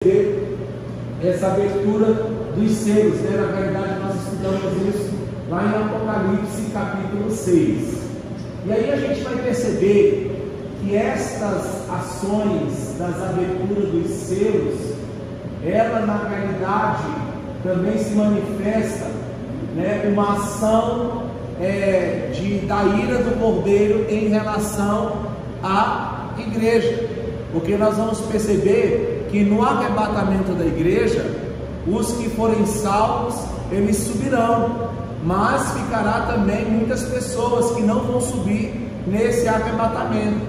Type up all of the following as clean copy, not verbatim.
essa abertura dos selos, né? Na verdade nós estudamos isso lá em Apocalipse capítulo 6. E aí a gente vai perceber que estas ações das aberturas dos selos, ela na realidade também se manifesta, né, uma ação da ira do Cordeiro em relação à igreja, porque nós vamos perceber que no arrebatamento da igreja, os que forem salvos, eles subirão, mas ficará também muitas pessoas que não vão subir nesse arrebatamento,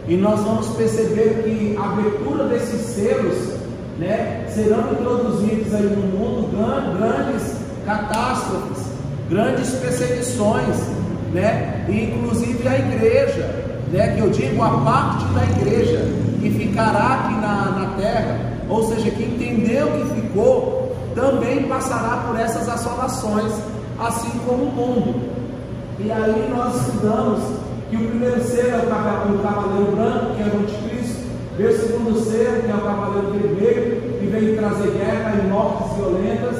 e nós vamos perceber que a abertura desses selos, né, serão introduzidos aí no mundo grandes catástrofes, grandes perseguições, né, e inclusive a igreja, né, que eu digo a parte da igreja que ficará aqui na terra, ou seja, que entendeu que ficou, também passará por essas assolações, assim como o mundo. E aí nós estudamos que o primeiro selo é o cavaleiro branco, que é o anticristo, veio o segundo selo, que é o cavaleiro vermelho, que vem trazer guerra e mortes violentas.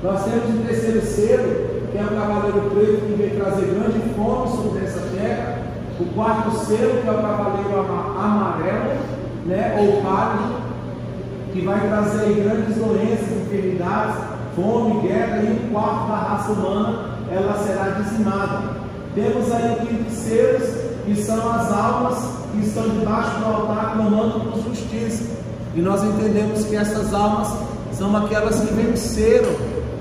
Nós temos o terceiro selo, que é o cavaleiro preto, que vem trazer grande fome sobre essa terra. O quarto selo, que é o cavaleiro amarelo, né, ou pálido, que vai trazer grandes doenças, enfermidades, fome, guerra, e o quarto da raça humana, ela será dizimada. Temos aí o quinto selo, que são as almas que estão debaixo do altar clamando por justiça, e nós entendemos que essas almas são aquelas que venceram,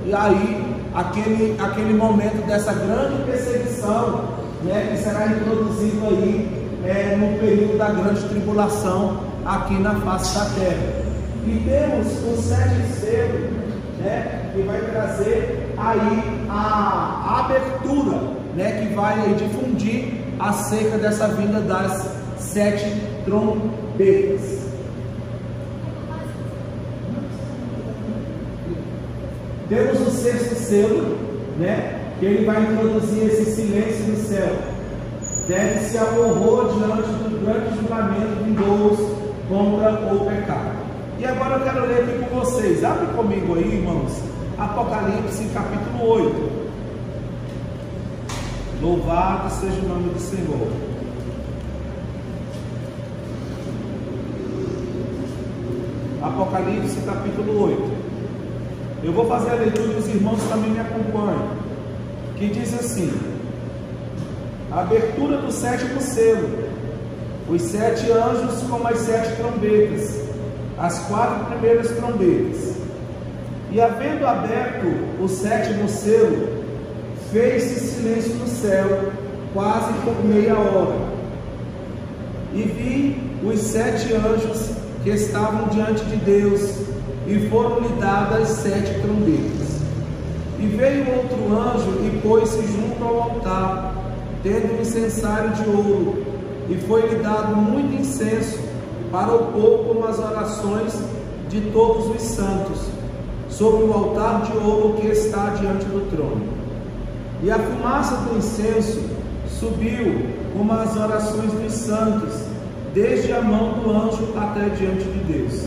e aí aquele momento dessa grande perseguição, né, que será introduzido aí no período da grande tribulação aqui na face da terra. E temos o sétimo selo, né, que vai trazer aí a abertura, né, que vai aí difundir acerca dessa vinda das 7 trombetas. Temos o sexto selo, né, que ele vai introduzir esse silêncio no céu. Deve-se ao horror diante do grande julgamento vindouro contra o pecado. E agora eu quero ler aqui com vocês. Abre comigo aí, irmãos, Apocalipse capítulo 8. Louvado seja o nome do Senhor. Apocalipse capítulo 8. Eu vou fazer a leitura e os irmãos também me acompanham. Que diz assim: a abertura do sétimo selo, os 7 anjos com as 7 trombetas, as 4 primeiras trombetas. E havendo aberto o sétimo selo, fez-se silêncio no céu, quase por meia hora. E vi os 7 anjos que estavam diante de Deus, e foram-lhe dadas 7 trombetas. E veio outro anjo e pôs-se junto ao altar, tendo um incensário de ouro, e foi-lhe dado muito incenso para o povo, como as orações de todos os santos, sobre o altar de ouro que está diante do trono. E a fumaça do incenso subiu como as orações dos santos, desde a mão do anjo até diante de Deus.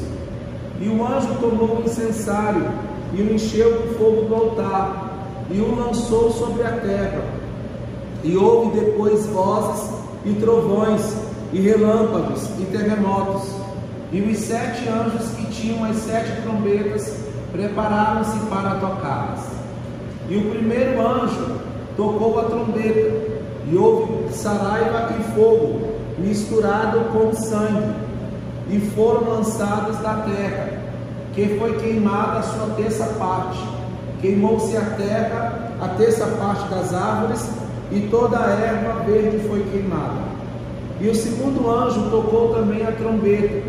E o anjo tomou o incensário e o encheu do fogo do altar, e o lançou sobre a terra. E houve depois vozes e trovões, e relâmpagos e terremotos. E os 7 anjos que tinham as 7 trombetas prepararam-se para tocá-las. E o primeiro anjo tocou a trombeta, e houve saraiva e fogo misturado com sangue, e foram lançados da terra, que foi queimada a sua terça parte. Queimou-se a terra, a terça parte das árvores, e toda a erva verde foi queimada. E o segundo anjo tocou também a trombeta,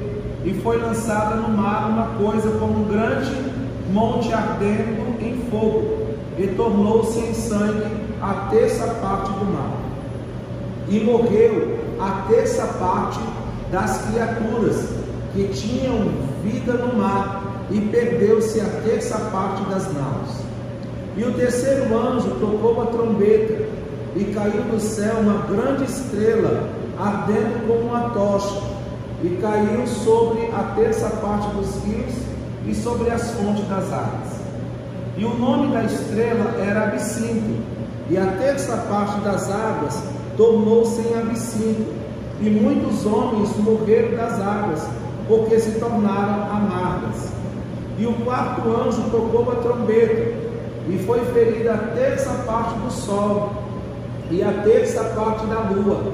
e foi lançada no mar uma coisa como um grande monte ardendo em fogo, e tornou-se em sangue a terça parte do mar. E morreu a terça parte das criaturas que tinham vida no mar, e perdeu-se a terça parte das naus. E o terceiro anjo tocou a trombeta, e caiu do céu uma grande estrela, ardendo como uma tocha, e caiu sobre a terça parte dos rios e sobre as fontes das águas. E o nome da estrela era Absinto, e a terça parte das águas tornou-se em Absinto, e muitos homens morreram das águas, porque se tornaram amargas. E o quarto anjo tocou a trombeta, e foi ferida a terça parte do sol, e a terça parte da lua,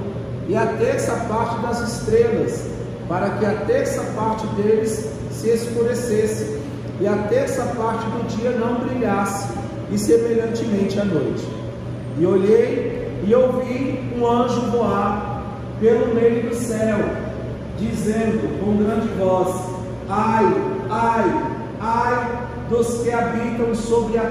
e a terça parte das estrelas, para que a terça parte deles se escurecesse, e a terça parte do dia não brilhasse, e semelhantemente à noite. E olhei e ouvi um anjo voar pelo meio do céu, dizendo com grande voz: ai, ai, ai dos que habitam sobre a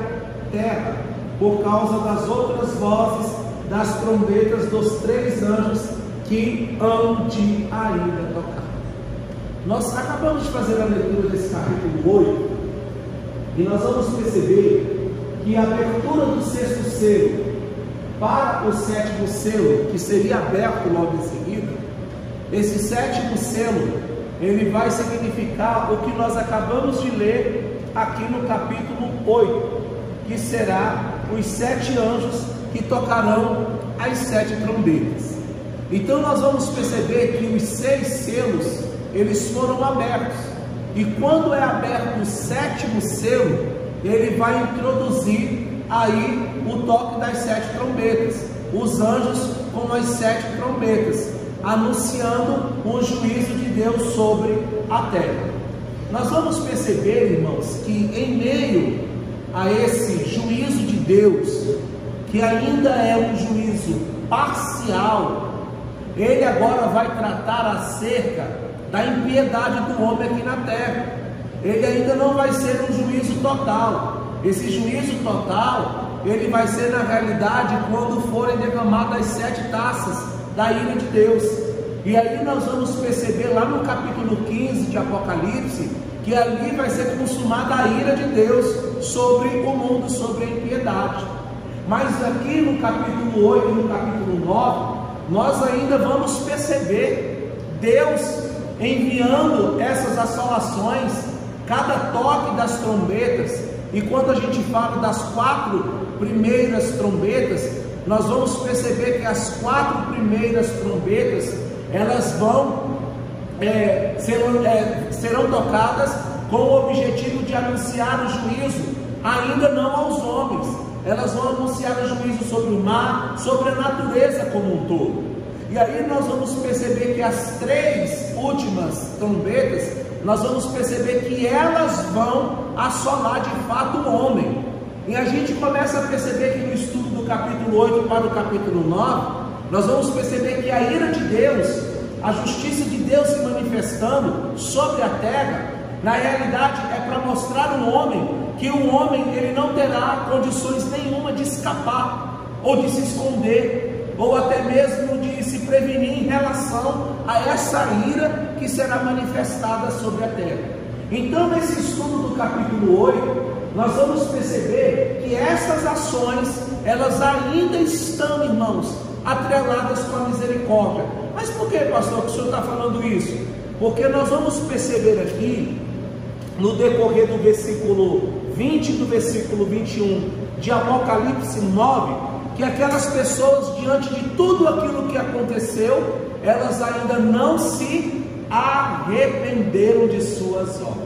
terra, por causa das outras vozes das trombetas dos 3 anjos que hão de ainda tocar. Nós acabamos de fazer a leitura desse capítulo 8, e nós vamos perceber que a abertura do 6º selo para o 7º selo, que seria aberto logo em seguida, esse 7º selo, ele vai significar o que nós acabamos de ler aqui no capítulo 8, que será os 7 anjos que tocarão as 7 trombetas. Então nós vamos perceber que os 6 selos, eles foram abertos, e quando é aberto o 7º selo, ele vai introduzir aí o toque das 7 trombetas, os anjos com as 7 trombetas, anunciando o juízo de Deus sobre a terra. Nós vamos perceber, irmãos, que em meio a esse juízo de Deus, que ainda é um juízo parcial, ele agora vai tratar acerca da impiedade do homem aqui na terra. Ele ainda não vai ser um juízo total. Esse juízo total, ele vai ser na realidade quando forem derramadas as 7 taças da ira de Deus. E aí nós vamos perceber lá no capítulo 15 de Apocalipse, que ali vai ser consumada a ira de Deus sobre o mundo, sobre a impiedade. Mas aqui no capítulo 8 e no capítulo 9, nós ainda vamos perceber Deus enviando essas assolações, cada toque das trombetas. E quando a gente fala das 4 primeiras trombetas, nós vamos perceber que as 4 primeiras trombetas, elas serão tocadas com o objetivo de anunciar o juízo, ainda não aos homens. Elas vão anunciar o juízo sobre o mar, sobre a natureza como um todo. E aí nós vamos perceber que as 3 últimas trombetas, nós vamos perceber que elas vão assolar de fato o homem. E a gente começa a perceber que no estudo do capítulo 8 para o capítulo 9, nós vamos perceber que a ira de Deus, a justiça de Deus se manifestando sobre a terra, na realidade é para mostrar ao homem que o homem ele não terá condições nenhuma de escapar, ou de se esconder, ou até mesmo de se prevenir em relação a essa ira que será manifestada sobre a terra. Então, nesse estudo do capítulo 8, nós vamos perceber que essas ações, elas ainda estão, irmãos, atreladas com a misericórdia. Mas por que, pastor, que o senhor está falando isso? Porque nós vamos perceber aqui, no decorrer do versículo 20 e do versículo 21 de Apocalipse 9, que aquelas pessoas, diante de tudo aquilo que aconteceu, elas ainda não se arrependeram de suas obras.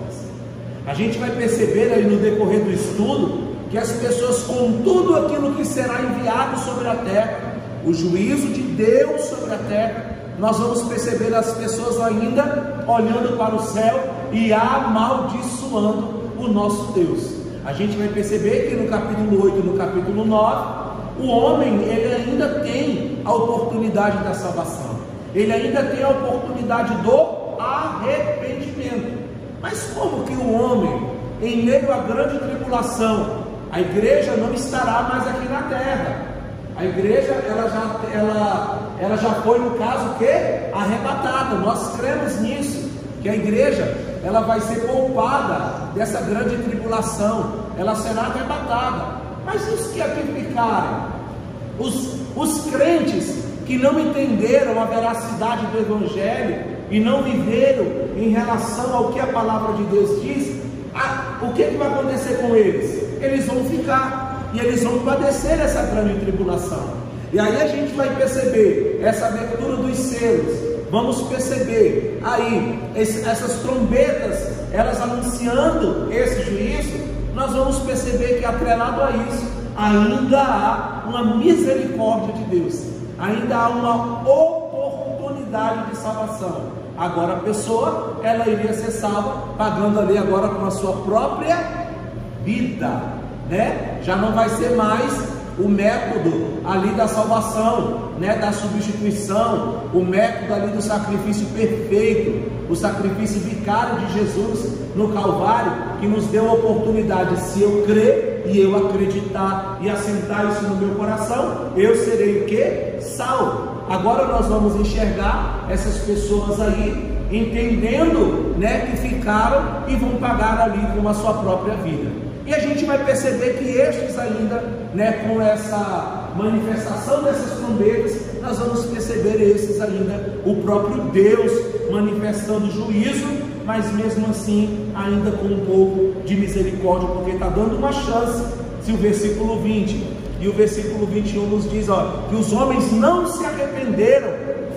A gente vai perceber aí no decorrer do estudo, que as pessoas, com tudo aquilo que será enviado sobre a terra, o juízo de Deus sobre a terra, nós vamos perceber as pessoas ainda olhando para o céu e amaldiçoando o nosso Deus. A gente vai perceber que no capítulo 8 e no capítulo 9, o homem ele ainda tem a oportunidade da salvação, ele ainda tem a oportunidade do arrependimento. Mas como que o homem, em meio à grande tribulação, a igreja não estará mais aqui na terra? A igreja ela já foi, no caso, que arrebatada. Nós cremos nisso, que a igreja ela vai ser poupada dessa grande tribulação, ela será arrebatada. Mas os que aqui ficarem, os crentes que não entenderam a veracidade do Evangelho e não viveram em relação ao que a palavra de Deus diz, o que vai acontecer com eles? Eles vão ficar, e eles vão padecer essa grande tribulação. E aí a gente vai perceber essa abertura dos selos, vamos perceber aí essas trombetas, elas anunciando esse juízo. Nós vamos perceber que atrelado a isso, ainda há uma misericórdia de Deus, ainda há uma oportunidade de salvação. Agora a pessoa, ela iria ser salva, pagando ali agora com a sua própria vida, né? Já não vai ser mais o método ali da salvação, né, da substituição, o método ali do sacrifício perfeito, o sacrifício vicário de Jesus no Calvário, que nos deu a oportunidade, se eu crer e eu acreditar e assentar isso no meu coração, eu serei o que? Salvo. Agora nós vamos enxergar essas pessoas aí, entendendo, né, que ficaram e vão pagar ali com a sua própria vida. E a gente vai perceber que estes ainda, né, com essa manifestação dessas trombetas, nós vamos perceber esses ainda, o próprio Deus manifestando juízo, mas mesmo assim, ainda com um pouco de misericórdia, porque está dando uma chance. Se o versículo 20 e o versículo 21 nos diz, que os homens não se arrependeram,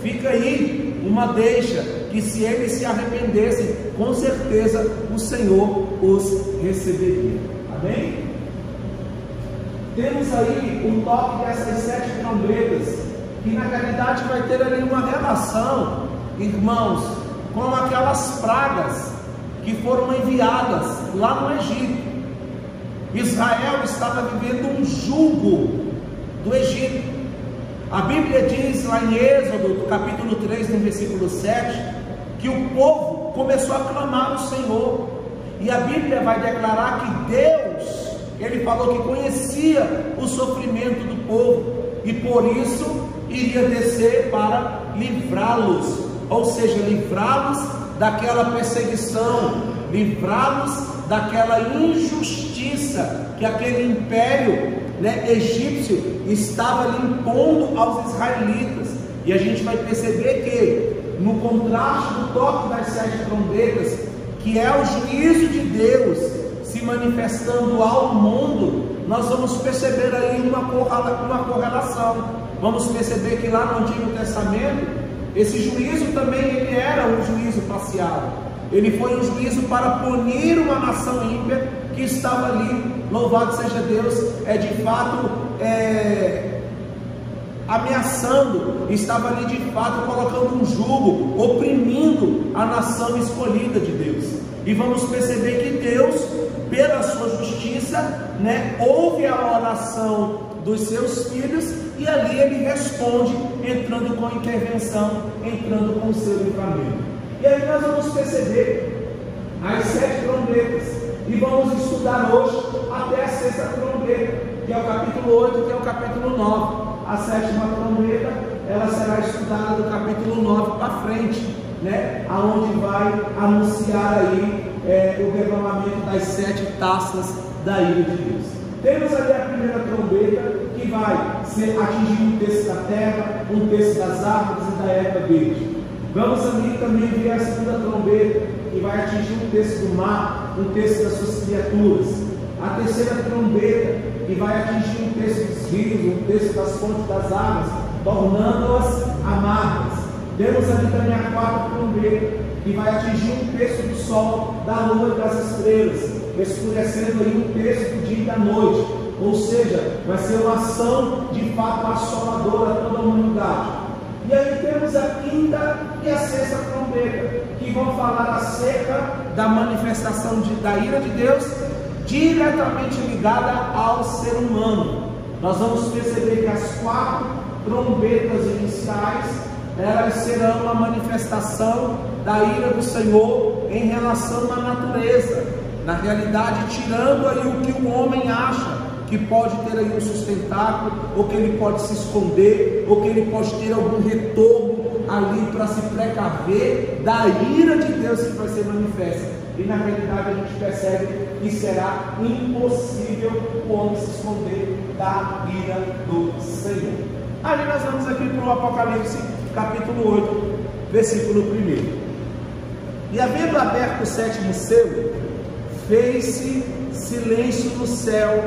fica aí uma deixa, que se eles se arrependessem, com certeza o Senhor os receberia. Amém? Temos aí o toque dessas 7 trombetas, que na realidade vai ter ali uma relação, irmãos, com aquelas pragas que foram enviadas lá no Egito. Israel estava vivendo um jugo do Egito. A Bíblia diz lá em Êxodo, capítulo 3, no versículo 7, que o povo começou a clamar ao Senhor. E a Bíblia vai declarar que Deus, Ele falou que conhecia o sofrimento do povo, e por isso iria descer para livrá-los, ou seja, livrá-los daquela perseguição, livrá-los daquela injustiça que aquele império, né, egípcio estava lhe impondo aos israelitas. E a gente vai perceber que no contraste do toque das 7 trombetas, que é o juízo de Deus se manifestando ao mundo, nós vamos perceber aí uma correlação. Vamos perceber que lá no Antigo Testamento, esse juízo também ele era um juízo parcial. Ele foi um juízo para punir uma nação ímpia que estava ali, louvado seja Deus, de fato ameaçando, estava ali de fato colocando um jugo, oprimindo a nação escolhida de Deus. E vamos perceber que Deus, pela sua justiça, né, ouve a oração dos seus filhos, e ali Ele responde, entrando com intervenção, entrando com o seu livramento. E aí nós vamos perceber as 7 trombetas, e vamos estudar hoje até a 6ª trombeta, que é o capítulo 8, que é o capítulo 9. A 7ª trombeta, ela será estudada do capítulo 9 para frente, né? Aonde vai anunciar aí o derramamento das 7 taças da ira de Deus. Temos ali a primeira trombeta, que vai atingir um terço da terra, um terço das árvores e da erva verde. Vamos ali também ver a segunda trombeta, que vai atingir um terço do mar, um terço das suas criaturas. A terceira trombeta, que vai atingir um terço dos rios, um terço das fontes das águas, tornando-as amargas. Temos ali também a 4ª trombeta, que vai atingir um terço do sol, da lua e das estrelas, escurecendo aí um terço do dia e da noite. Ou seja, vai ser uma ação de fato assoladora a toda a humanidade. E aí temos a 5ª e a 6ª trombeta, que vão falar acerca da manifestação da ira de Deus, diretamente ligada ao ser humano. Nós vamos perceber que as 4 trombetas iniciais, elas serão uma manifestação da ira do Senhor em relação à natureza, na realidade tirando aí o que o homem acha que pode ter aí um sustentáculo, ou que ele pode se esconder, ou que ele pode ter algum retorno ali para se precaver da ira de Deus que vai ser manifesta. E na realidade a gente percebe que será impossível o homem se esconder da ira do Senhor. Aí nós vamos aqui para o Apocalipse capítulo 8, versículo 1. E havendo aberto o 7º selo, fez-se silêncio no céu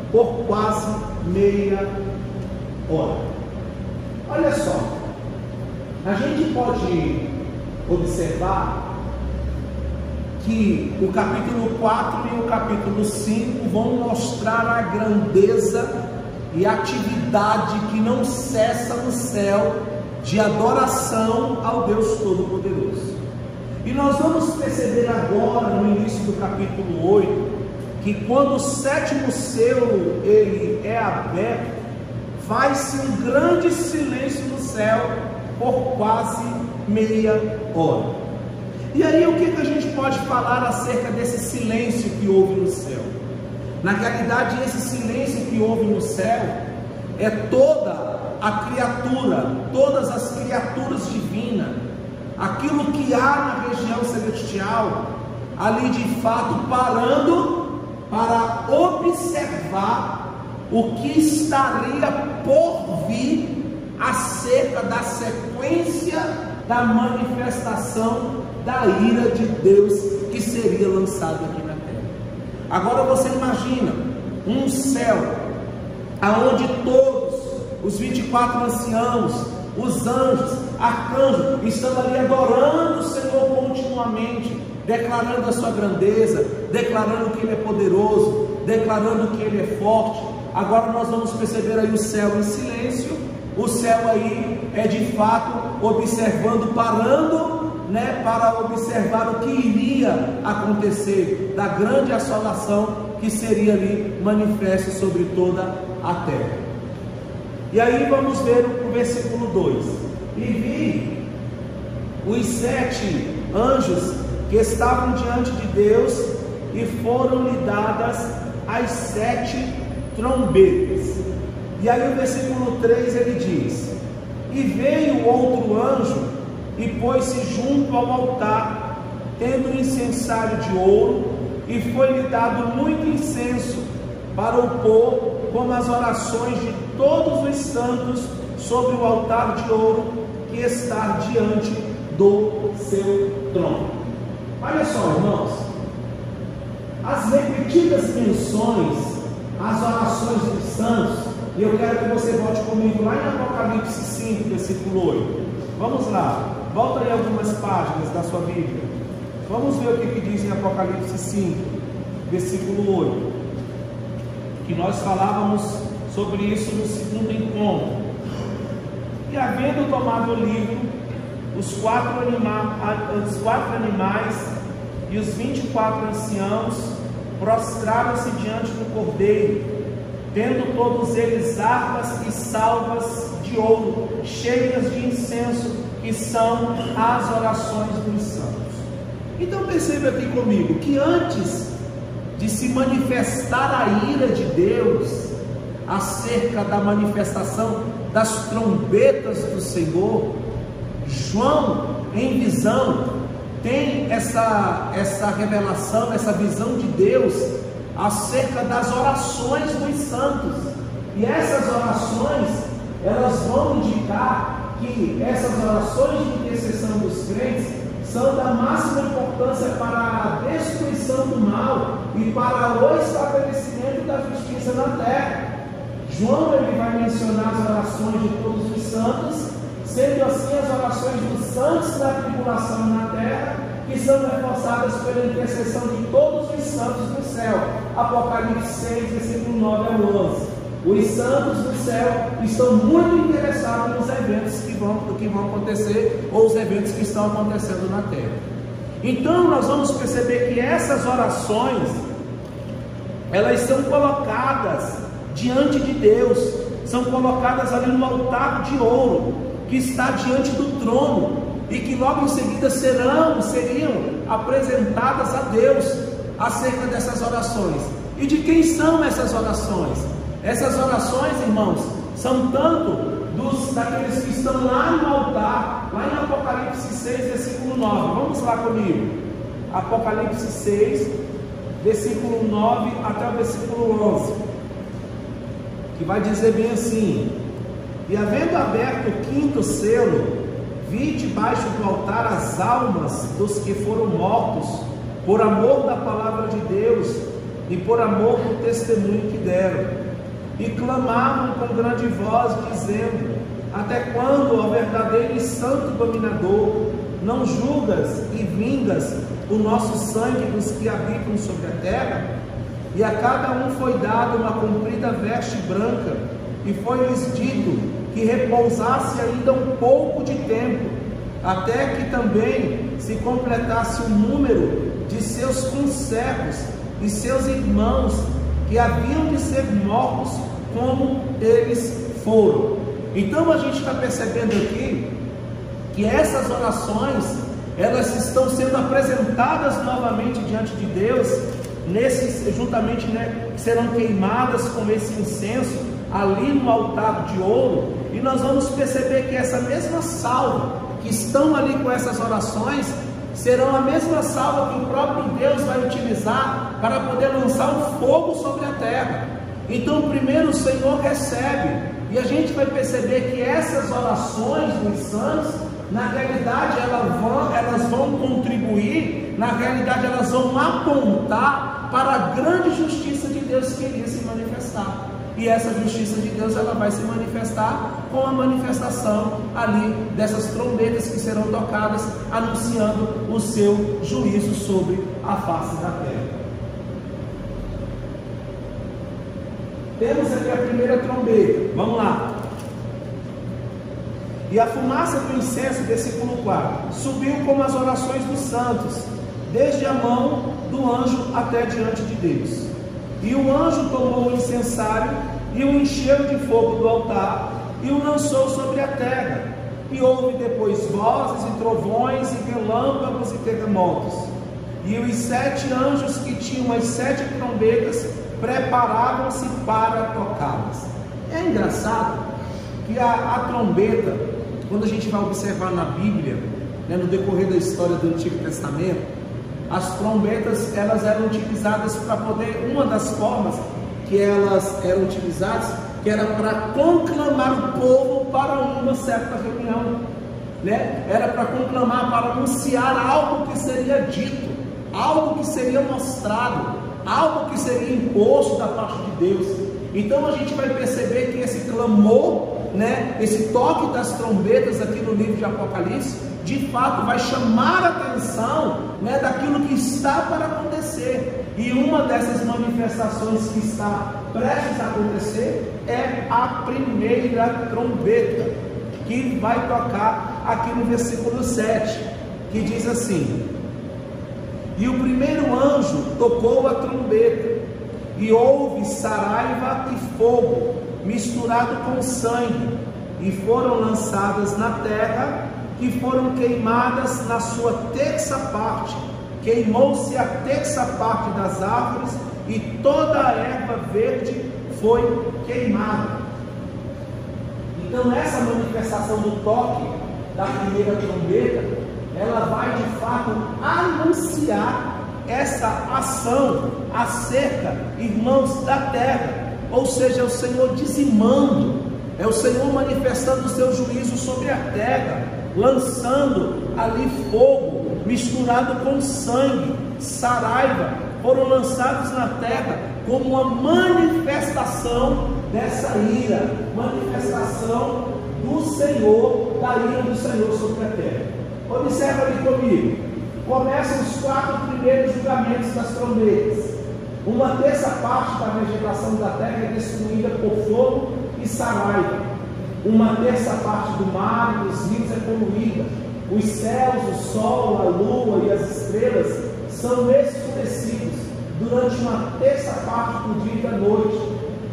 por quase meia hora. Olha só, a gente pode observar que o capítulo 4 e o capítulo 5 vão mostrar a grandeza e a atividade que não cessa no céu de adoração ao Deus Todo-Poderoso. E nós vamos perceber agora, no início do capítulo 8, que quando o sétimo selo ele é aberto, faz-se um grande silêncio no céu por quase meia hora. E aí o que a gente pode falar acerca desse silêncio que houve no céu? Na realidade, esse silêncio que houve no céu é toda a criatura, todas as criaturas divinas, aquilo que há na região celestial, ali de fato parando para observar o que estaria por vir acerca da sequência da manifestação da ira de Deus que seria lançada aqui na terra. Agora você imagina um céu aonde todos os 24 anciãos, os anjos, arcanjos estão ali adorando o Senhor continuamente, declarando a sua grandeza, declarando que Ele é poderoso, declarando que Ele é forte. Agora nós vamos perceber aí o céu em silêncio. O céu aí é de fato observando, parando, para observar o que iria acontecer da grande assolação que seria ali manifesto sobre toda a terra. E aí vamos ver o versículo 2: e vi os 7 anjos que estavam diante de Deus, e foram-lhe dadas as 7 trombetas. E aí o versículo 3 ele diz: e veio outro anjo e pôs-se junto ao altar, tendo um incensário de ouro, e foi-lhe dado muito incenso para o pôr como as orações de todos os santos sobre o altar de ouro que está diante do seu trono. Olha só, irmãos, as repetidas menções às orações dos santos, e eu quero que você volte comigo lá em Apocalipse 5, versículo 8. Vamos lá, volta aí algumas páginas da sua Bíblia. Vamos ver o que diz em Apocalipse 5, versículo 8. Que nós falávamos sobre isso no segundo encontro. E havendo tomado o livro, os 4 animais e os 24 anciãos prostraram-se diante do Cordeiro, tendo todos eles harpas e salvas de ouro, cheias de incenso, que são as orações dos santos. Então perceba aqui comigo, que antes de se manifestar a ira de Deus, acerca da manifestação das trombetas do Senhor, João, em visão, tem essa revelação, essa visão de Deus, acerca das orações dos santos. E essas orações, elas vão indicar que essas orações de intercessão dos crentes são da máxima importância para a destruição do mal e para o estabelecimento da justiça na terra. João ele vai mencionar as orações de todos os santos, sendo assim as orações dos santos da tribulação na terra, que são reforçadas pela intercessão de todos os santos do céu. Apocalipse 6, versículo 9 ao 11. Os santos do céu estão muito interessados nos eventos que vão acontecer, ou os eventos que estão acontecendo na terra. Então nós vamos perceber que essas orações, elas são colocadas diante de Deus, são colocadas ali no altar de ouro, que está diante do trono, e que logo em seguida seriam apresentadas a Deus, acerca dessas orações. E de quem são essas orações? Essas orações, irmãos, são tanto daqueles que estão lá no altar, lá em Apocalipse 6, versículo 9. Vamos lá comigo. Apocalipse 6, versículo 9 até o versículo 11, que vai dizer bem assim: e havendo aberto o 5º selo, vi debaixo do altar as almas dos que foram mortos por amor da palavra de Deus e por amor do testemunho que deram. E clamavam com grande voz, dizendo: até quando, ó verdadeiro e santo dominador, não julgas e vingas o nosso sangue dos que habitam sobre a terra? E a cada um foi dado uma comprida veste branca, e foi-lhes dito que repousasse ainda um pouco de tempo, até que também se completasse o número de seus conservos e seus irmãos, que haviam de ser mortos como eles foram. Então a gente está percebendo aqui que essas orações, elas estão sendo apresentadas novamente diante de Deus, juntamente, serão queimadas com esse incenso ali no altar de ouro. E nós vamos perceber que essa mesma salva que estão ali com essas orações serão a mesma salva que o próprio Deus vai utilizar para poder lançar um fogo sobre a terra. Então primeiro o Senhor recebe, e a gente vai perceber que essas orações dos santos, na realidade elas vão contribuir, na realidade elas vão apontar para a grande justiça de Deus que iria se manifestar. E essa justiça de Deus, ela vai se manifestar com a manifestação ali dessas trombetas que serão tocadas, anunciando o seu juízo sobre a face da terra. Temos aqui a primeira trombeta, vamos lá. E a fumaça do incenso, versículo 4, subiu como as orações dos santos, desde a mão do anjo até diante de Deus. E o anjo tomou o incensário e o encheu de fogo do altar e o lançou sobre a terra. E houve depois vozes e trovões e relâmpagos e terremotos. E os 7 anjos que tinham as 7 trombetas preparavam-se para tocá-las. É engraçado que a trombeta, quando a gente vai observar na Bíblia, no decorrer da história do Antigo Testamento, as trombetas, elas eram utilizadas para poder, uma das formas que elas eram utilizadas, que era para conclamar o povo para uma certa reunião, era para conclamar, para anunciar algo que seria dito, algo que seria mostrado, algo que seria imposto da parte de Deus. Então a gente vai perceber que esse clamor, esse toque das trombetas aqui no livro de Apocalipse, de fato vai chamar a atenção, daquilo que está para acontecer. E uma dessas manifestações que está prestes a acontecer é a primeira trombeta, que vai tocar aqui no versículo 7, que diz assim: e o primeiro anjo tocou a trombeta, e houve saraiva e fogo misturado com sangue, e foram lançadas na terra, que foram queimadas na sua terça parte. Queimou-se a terça parte das árvores, e toda a erva verde foi queimada. Então essa manifestação do toque da primeira trombeta, ela vai de fato anunciar essa ação acerca, irmãos, da terra. Ou seja, é o Senhor dizimando, é o Senhor manifestando o seu juízo sobre a terra, lançando ali fogo misturado com sangue, saraiva, foram lançados na terra como uma manifestação dessa ira, manifestação do Senhor, da ira do Senhor sobre a terra. Observa ali comigo, começam os 4 primeiros julgamentos das trombetas. Uma terça parte da vegetação da terra é destruída por fogo e saraiva. Uma terça parte do mar e dos rios é poluída. Os céus, o sol, a lua e as estrelas são escurecidos durante uma terça parte do dia e da noite.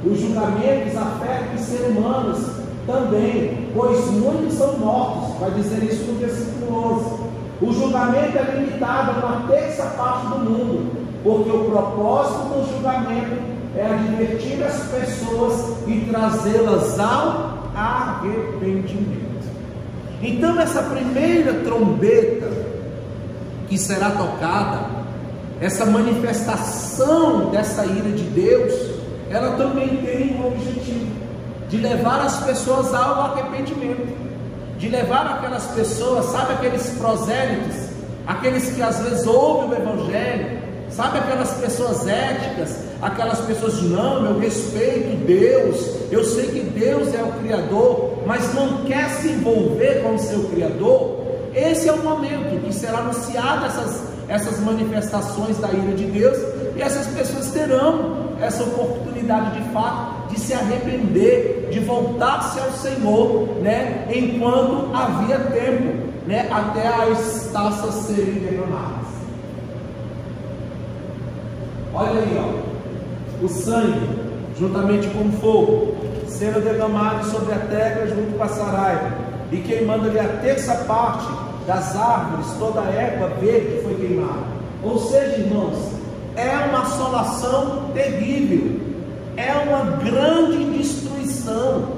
Os julgamentos afetam os seres humanos também, pois muitos são mortos. Vai dizer isso no versículo 11. O julgamento é limitado a uma terça parte do mundo, porque o propósito do julgamento é advertir as pessoas e trazê-las ao arrependimento. Então essa primeira trombeta que será tocada, essa manifestação dessa ira de Deus, ela também tem um objetivo de levar as pessoas ao arrependimento, de levar aquelas pessoas, sabe, aqueles prosélitos, aqueles que às vezes ouvem o Evangelho, sabe, aquelas pessoas éticas, aquelas pessoas que não, eu respeito Deus, eu sei que Deus é o Criador, mas não quer se envolver com o seu Criador. Esse é o momento que será anunciado essas manifestações da ira de Deus, e essas pessoas terão essa oportunidade de fato de se arrepender, de voltar-se ao Senhor, né, enquanto havia tempo, né, até as taças serem derramadas. Olha aí, ó, o sangue, juntamente com o fogo, sendo derramado sobre a terra junto com a saraiva, e queimando-lhe a terça parte das árvores, toda a erva verde foi queimada. Ou seja, irmãos, é uma assolação terrível, é uma grande destruição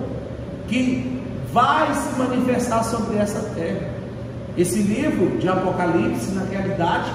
que vai se manifestar sobre essa terra. Esse livro de Apocalipse, na realidade,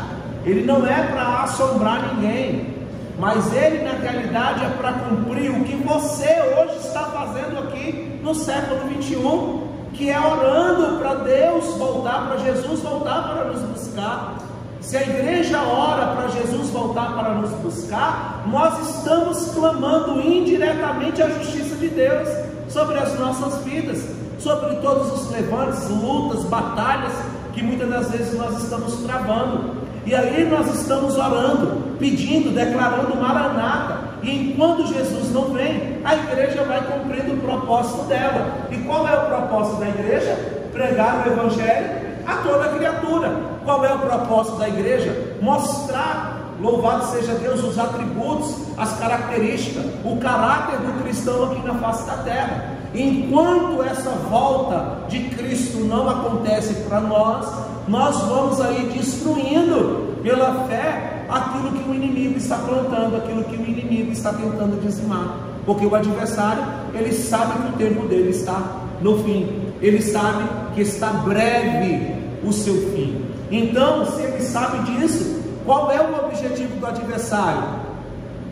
ele não é para assombrar ninguém, mas ele na realidade é para cumprir o que você hoje está fazendo aqui no século 21, que é orando para Deus voltar, para Jesus voltar para nos buscar. Se a igreja ora para Jesus voltar para nos buscar, nós estamos clamando indiretamente a justiça de Deus sobre as nossas vidas, sobre todos os levantes, lutas, batalhas que muitas das vezes nós estamos travando. E aí nós estamos orando, pedindo, declarando Maranata, e enquanto Jesus não vem, a igreja vai cumprindo o propósito dela. E qual é o propósito da igreja? Pregar o Evangelho a toda criatura. Qual é o propósito da igreja? Mostrar, louvado seja Deus, os atributos, as características, o caráter do cristão aqui na face da terra. Enquanto essa volta de Cristo não acontece para nós, nós vamos aí destruindo pela fé aquilo que o inimigo está plantando, aquilo que o inimigo está tentando dizimar, porque o adversário, ele sabe que o tempo dele está no fim, ele sabe que está breve o seu fim. Então, se ele sabe disso, qual é o objetivo do adversário?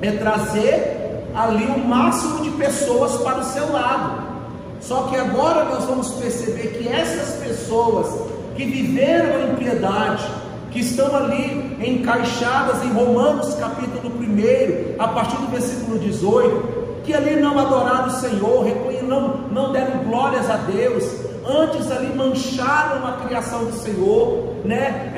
É trazer ali o máximo de pessoas para o seu lado. Só que agora nós vamos perceber que essas pessoas que viveram a impiedade, que estão ali encaixadas em Romanos capítulo 1, a partir do versículo 18, que ali não adoraram o Senhor, não deram glórias a Deus, antes ali mancharam a criação do Senhor, né?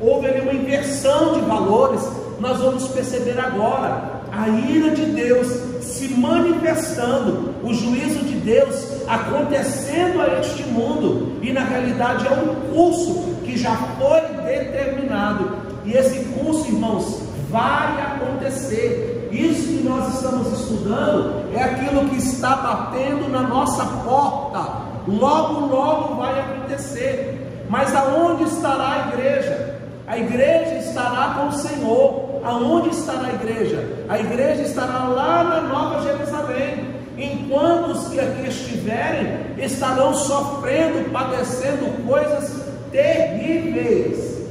Houve ali uma inversão de valores. Nós vamos perceber agora a ira de Deus se manifestando, o juízo de Deus acontecendo a este mundo, e na realidade é um curso que já foi determinado, e esse curso, irmãos, vai acontecer. Isso que nós estamos estudando é aquilo que está batendo na nossa porta, logo, logo vai acontecer. Mas aonde estará a igreja? A igreja estará com o Senhor. Aonde estará a igreja? A igreja estará lá na Nova Jerusalém, enquanto os que aqui estiverem estarão sofrendo, padecendo coisas terríveis,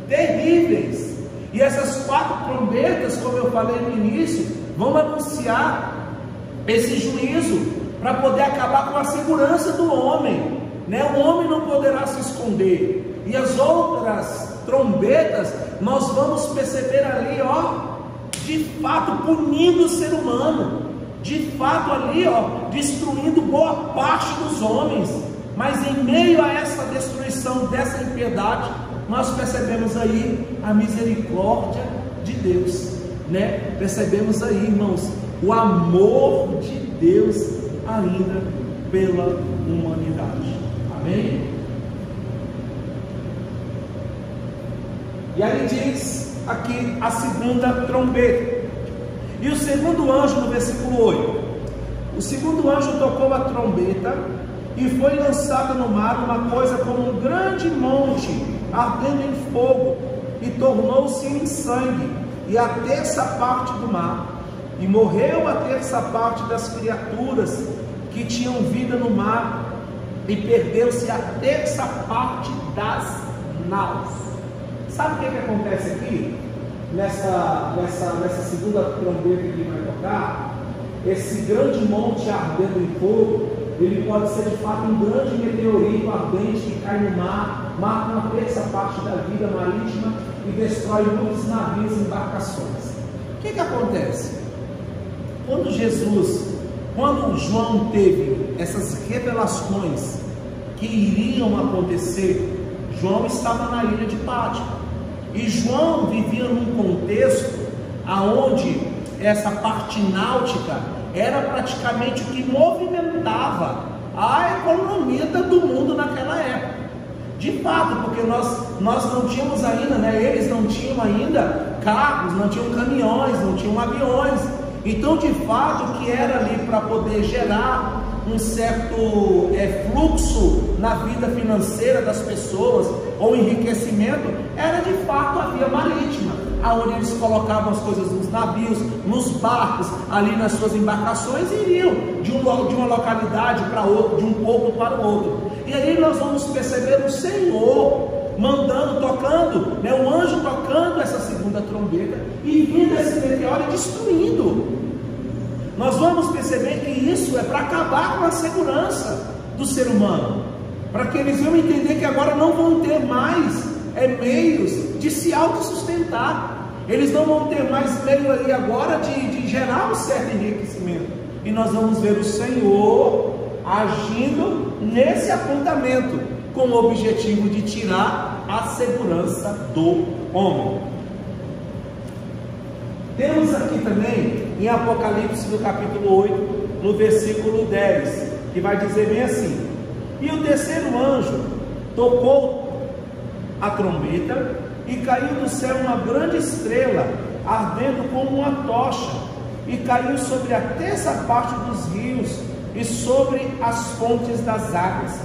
terríveis. E essas 4 trombetas, como eu falei no início, vão anunciar esse juízo para poder acabar com a segurança do homem, né? O homem não poderá se esconder. E as outras trombetas, nós vamos perceber ali, ó, de fato punindo o ser humano, de fato ali, ó, destruindo boa parte dos homens. Mas em meio a essa destruição, dessa impiedade, nós percebemos aí a misericórdia de Deus, né? Percebemos aí, irmãos, o amor de Deus ainda pela humanidade. Amém? E aí diz aqui a segunda trombeta. E o segundo anjo, no versículo 8: o segundo anjo tocou a trombeta, e foi lançada no mar uma coisa como um grande monte, ardendo em fogo, e tornou-se em sangue, e a terça parte do mar. E morreu a terça parte das criaturas que tinham vida no mar, e perdeu-se a terça parte das naus. Sabe o que acontece aqui? Nessa segunda trombeta que vai tocar, esse grande monte ardendo em fogo, ele pode ser de fato um grande meteorito ardente que cai no mar, mata uma terça parte da vida marítima e destrói muitos navios e embarcações. O que acontece? Quando João teve essas revelações que iriam acontecer, João estava na ilha de Patmos, e João vivia num contexto aonde essa parte náutica era praticamente o que movimentava a economia do mundo naquela época. De fato, porque nós não tínhamos ainda, eles não tinham ainda carros, não tinham caminhões, não tinham aviões. Então, de fato, o que era ali para poder gerar um certo fluxo na vida financeira das pessoas, ou enriquecimento, era de fato a via marítima, aonde eles colocavam as coisas nos navios, nos barcos, ali nas suas embarcações, e iriam de uma localidade para outra, de um povo para o outro. E aí nós vamos perceber o Senhor mandando, tocando, o anjo tocando essa segunda trombeta, e vindo esse meteoro e destruindo. Nós vamos perceber que isso é para acabar com a segurança do ser humano, para que eles vão entender que agora não vão ter mais meios de se autossustentar, eles não vão ter mais meio ali agora de gerar um certo enriquecimento, e nós vamos ver o Senhor agindo nesse apontamento, com o objetivo de tirar a segurança do homem. Temos aqui também em Apocalipse no capítulo 8, no versículo 10, que vai dizer bem assim: e o terceiro anjo tocou a trombeta, e caiu do céu uma grande estrela, ardendo como uma tocha, e caiu sobre a terça parte dos rios e sobre as fontes das águas,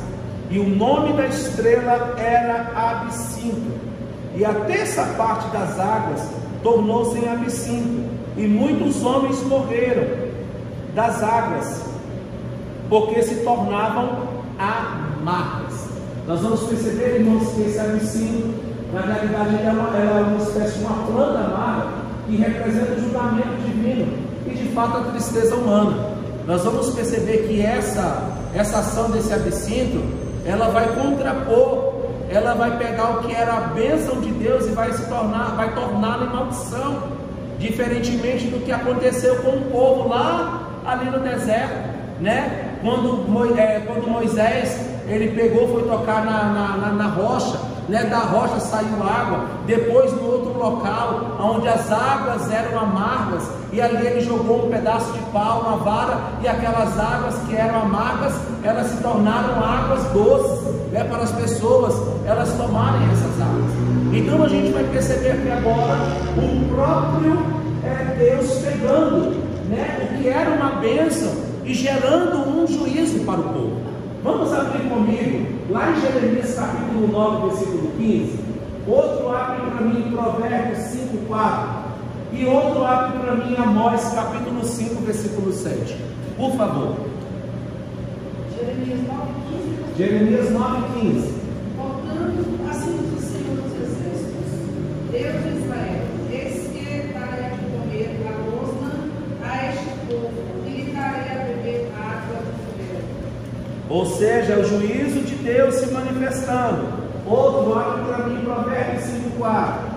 e o nome da estrela era Absinto, e a terça parte das águas tornou-se em absinto, e muitos homens morreram das águas, porque se tornavam amargas. Nós vamos perceber, irmãos, que esse absinto, na realidade, ela é uma espécie de uma planta amarga, que representa o julgamento divino, e de fato a tristeza humana. Nós vamos perceber que essa ação desse absinto, ela vai contrapor, ela vai pegar o que era a bênção de Deus e vai torná-la em maldição, diferentemente do que aconteceu com o povo lá ali no deserto, quando Moisés, ele pegou, foi tocar na rocha, da rocha saiu água, depois no outro local, onde as águas eram amargas, e ali ele jogou um pedaço de pau, uma vara, e aquelas águas que eram amargas, elas se tornaram águas doces, para as pessoas, elas tomarem essas águas. Então a gente vai perceber que agora, o próprio Deus pegando, o que era uma bênção, e gerando um juízo para o povo. Vamos abrir comigo, lá em Jeremias capítulo 9, versículo 15. Outro abre para mim em Provérbios 5, 4. E outro abre para mim em Amós capítulo 5, versículo 7. Por favor. Jeremias 9, 15. Portanto, assim diz o Senhor dos Exércitos, Deus de Israel: eis que darei de comer a losna a este povo, e lhe darei a beber água do fogueiro. Ou seja, o juízo de Deus se manifestando. Outro abre para mim, Provérbios 5, 4.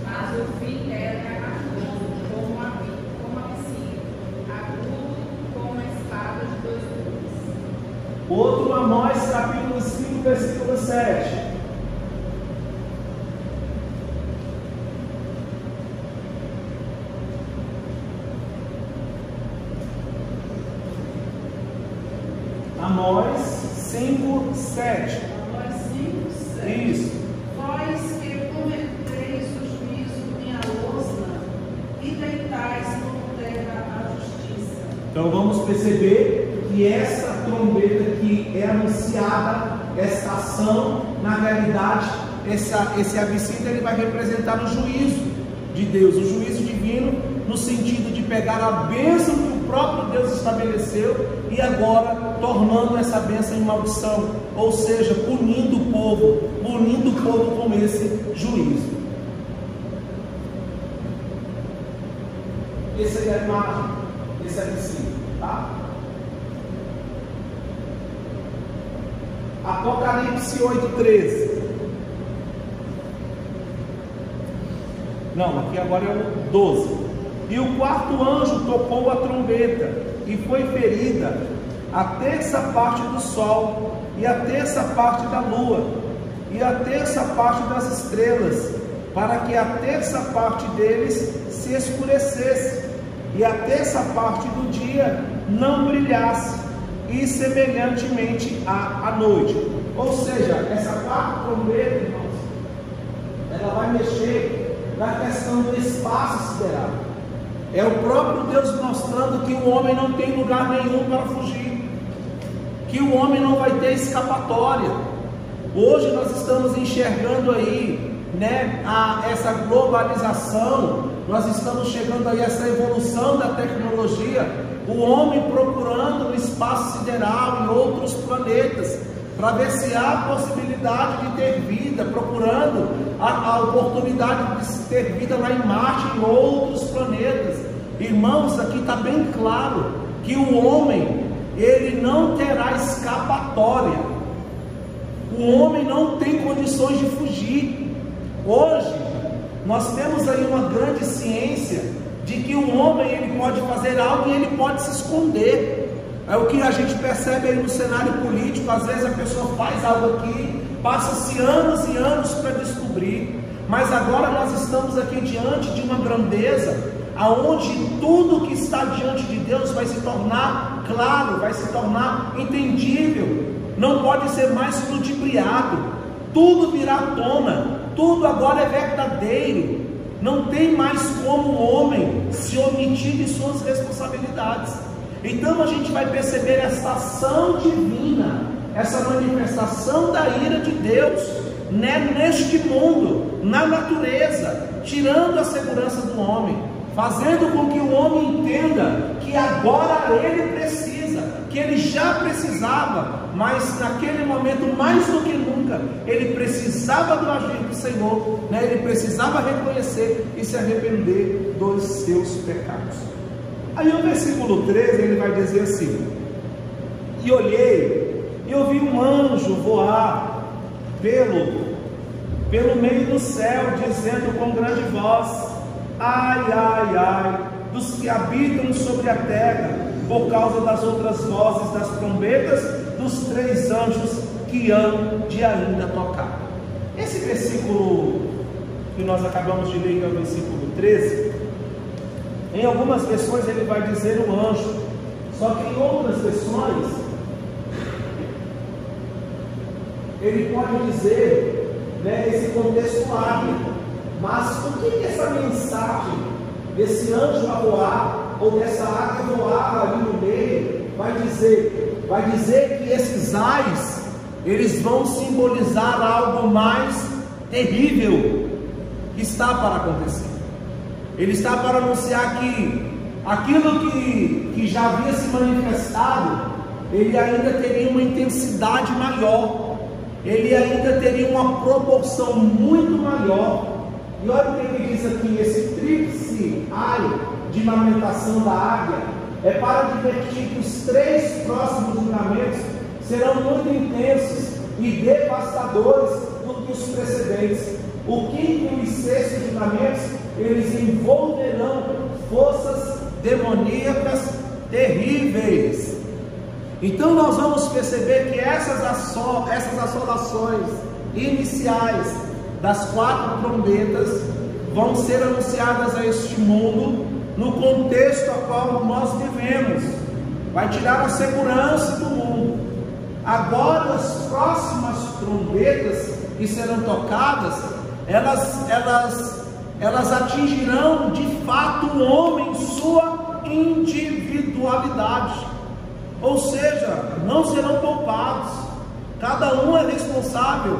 Mas o fim dela é arduo, como a piscina, agudo como a espada de 2 gumes. Outro, Amós capítulo 5, versículo 7. Amós 5, 7. Amós 5, 7. Isso. Vós que cometeis o juízo em alosna e deitais por terra a justiça. Então vamos perceber que essa trombeta que é anunciada, esta ação, na realidade, esse absinto, ele vai representar o juízo de Deus, o juízo divino, no sentido de pegar a bênção que o próprio Deus estabeleceu e agora tornando essa bênção em maldição, ou seja, punindo o povo com esse juízo. Essa é a imagem, esse é o símbolo, tá? Apocalipse 8:13. Não, aqui agora é o 12. E o quarto anjo tocou a trombeta, e foi ferida a terça parte do sol, e a terça parte da lua, e a terça parte das estrelas, para que a terça parte deles se escurecesse, e a terça parte do dia não brilhasse, e semelhantemente à noite. Ou seja, essa quarta trombeta, irmãos, ela vai mexer na questão do espaço sideral. É o próprio Deus mostrando que o homem não tem lugar nenhum para fugir, que o homem não vai ter escapatória. Hoje nós estamos enxergando aí, né, essa globalização, nós estamos chegando aí a essa evolução da tecnologia, o homem procurando no espaço sideral e outros planetas, para ver se há possibilidade de ter vida, procurando a oportunidade de ter vida lá em Marte e em outros planetas. Irmãos, aqui está bem claro que o homem, ele não terá escapatória. O homem não tem condições de fugir. Hoje, nós temos aí uma grande ciência de que o homem, ele pode fazer algo e ele pode se esconder. É o que a gente percebe aí no cenário político. Às vezes a pessoa faz algo aqui, passa-se anos e anos para descobrir, mas agora nós estamos aqui diante de uma grandeza, aonde tudo que está diante de Deus vai se tornar claro, vai se tornar entendível, não pode ser mais ludibriado, tudo virá à tona, tudo agora é verdadeiro, não tem mais como o homem se omitir de suas responsabilidades. Então a gente vai perceber essa ação divina, essa manifestação da ira de Deus, né, neste mundo, na natureza, tirando a segurança do homem, fazendo com que o homem entenda que agora ele precisa, que ele já precisava, mas naquele momento mais do que nunca, ele precisava do agir do Senhor, né? Ele precisava reconhecer e se arrepender dos seus pecados. Aí o versículo 13, ele vai dizer assim: e olhei, e ouvi um anjo voar pelo meio do céu, dizendo com grande voz: ai, ai, ai, dos que habitam sobre a terra, por causa das outras vozes das trombetas dos 3 anjos que hão de ainda tocar. Esse versículo que nós acabamos de ler, que é o versículo 13, em algumas versões ele vai dizer o anjo, só que em outras versões ele pode dizer, né, esse contexto águia. Mas o que essa mensagem desse anjo a voar, ou dessa águia voar ali no meio, vai dizer? Vai dizer que esses ais, eles vão simbolizar algo mais terrível que está para acontecer. Ele está para anunciar que aquilo que já havia se manifestado, ele ainda teria uma intensidade maior, ele ainda teria uma proporção muito maior. E olha o que ele diz aqui: esse tríplice ai de lamentação da águia é para advertir que os 3 próximos julgamentos serão muito intensos e devastadores do que os precedentes. O quinto e sexto julgamentos, eles envolverão forças demoníacas terríveis. Então nós vamos perceber que essas assolações iniciais das 4 trombetas vão ser anunciadas a este mundo no contexto a qual nós vivemos. Vai tirar a segurança do mundo. Agora as próximas trombetas que serão tocadas, elas atingirão de fato o homem em sua individualidade, ou seja, não serão poupados. Cada um é responsável,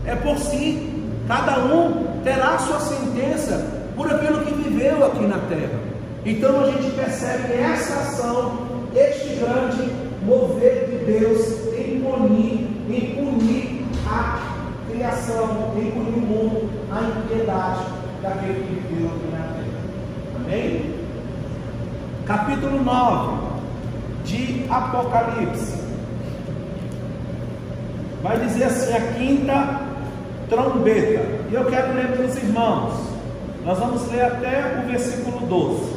é por si. Cada um terá sua sentença por aquilo que viveu aqui na terra. Então a gente percebe essa ação, este grande mover de Deus em punir a criação, em punir o mundo, a impiedade daquele que viveu aqui na terra. Amém? capítulo 9 de Apocalipse, vai dizer assim: a quinta trombeta. E eu quero ler para os irmãos. Nós vamos ler até o versículo 12.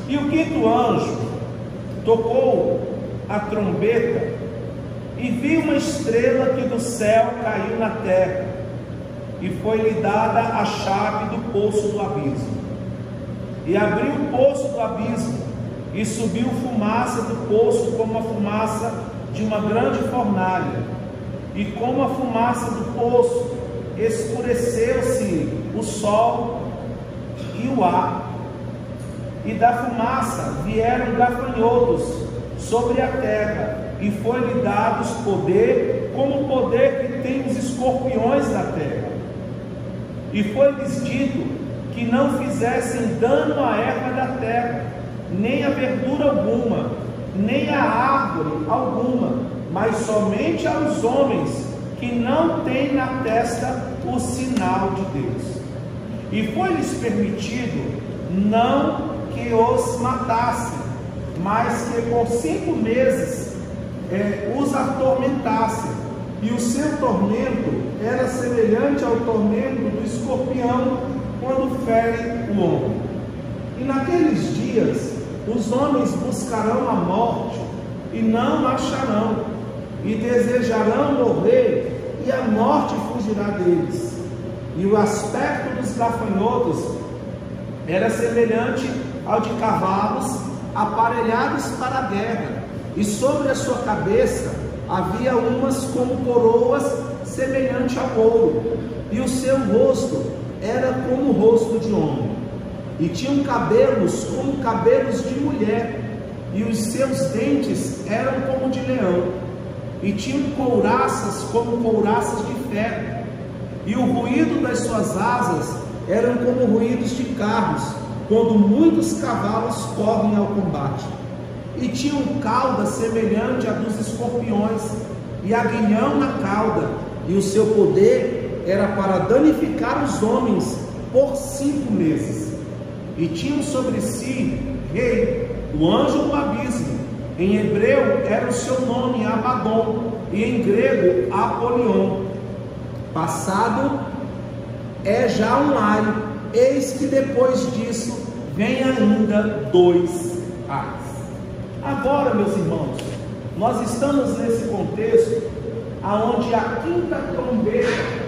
E o quinto anjo tocou a trombeta, e vi uma estrela que do céu caiu na terra, e foi-lhe dada a chave do poço do abismo. E abriu o poço do abismo, e subiu fumaça do poço como a fumaça de uma grande fornalha. E como a fumaça do poço, escureceu-se o sol e o ar. E da fumaça vieram gafanhotos sobre a terra, e foi-lhe dados poder, como o poder que tem os escorpiões da terra. E foi-lhes dito que não fizessem dano à erva da terra, nem a verdura alguma, nem a árvore alguma, mas somente aos homens que não têm na testa o sinal de Deus. E foi-lhes permitido não que os matassem, mas que por 5 meses os atormentassem. E o seu tormento era semelhante ao tormento do escorpião quando fere o homem. E naqueles dias os homens buscarão a morte e não a acharão, e desejarão morrer, e a morte fugirá deles. E o aspecto dos gafanhotos era semelhante ao de cavalos aparelhados para a guerra, e sobre a sua cabeça havia umas como coroas semelhante ao ouro, e o seu rosto era como o rosto de homem, e tinham cabelos como cabelos de mulher, e os seus dentes eram como de leão, e tinham couraças como couraças de ferro, e o ruído das suas asas eram como ruídos de carros, quando muitos cavalos correm ao combate. E tinham cauda semelhante à dos escorpiões, e aguilhão na cauda, e o seu poder era para danificar os homens por 5 meses. E tinham sobre si rei, o anjo do abismo. Em hebreu era o seu nome Abaddon, e em grego Apolion. Passado é já um ai, eis que depois disso vem ainda 2 ais. Agora, meus irmãos, nós estamos nesse contexto aonde a quinta trombeta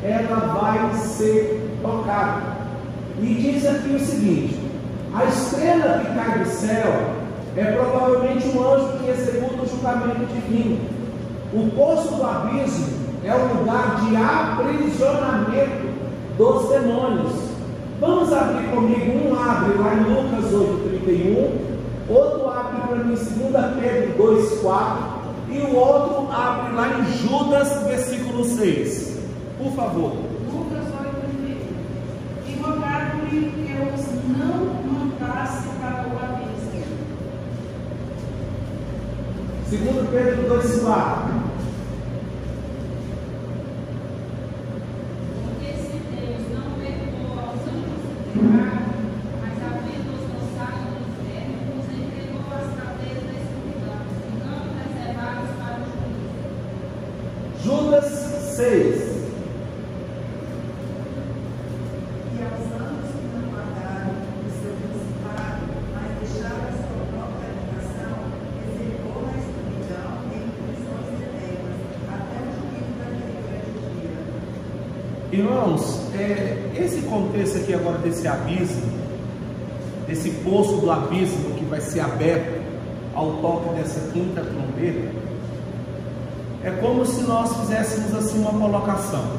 ela vai ser tocada. E diz aqui o seguinte: a estrela que cai do céu é provavelmente um anjo que executa o julgamento divino. O poço do abismo é o lugar de aprisionamento dos demônios. Vamos abrir comigo, um abre lá em Lucas 8:31, outro abre para mim em 2 Pedro 2:4 e o outro abre lá em Judas versículo 6. Por favor. Lucas 8:31. E rogaram-lhe que os não mandasse para o abismo. 2 Pedro 2:4. Judas 6. E aos anjos que não guardaram o seu principado, mas deixaram a sua própria habitação, executou na escuridão em prisões eternas, até o juízo daquele grande dia. Irmãos, esse contexto aqui agora desse abismo, desse poço do abismo que vai ser aberto ao toque dessa quinta trombeta, é como se nós fizéssemos assim uma colocação,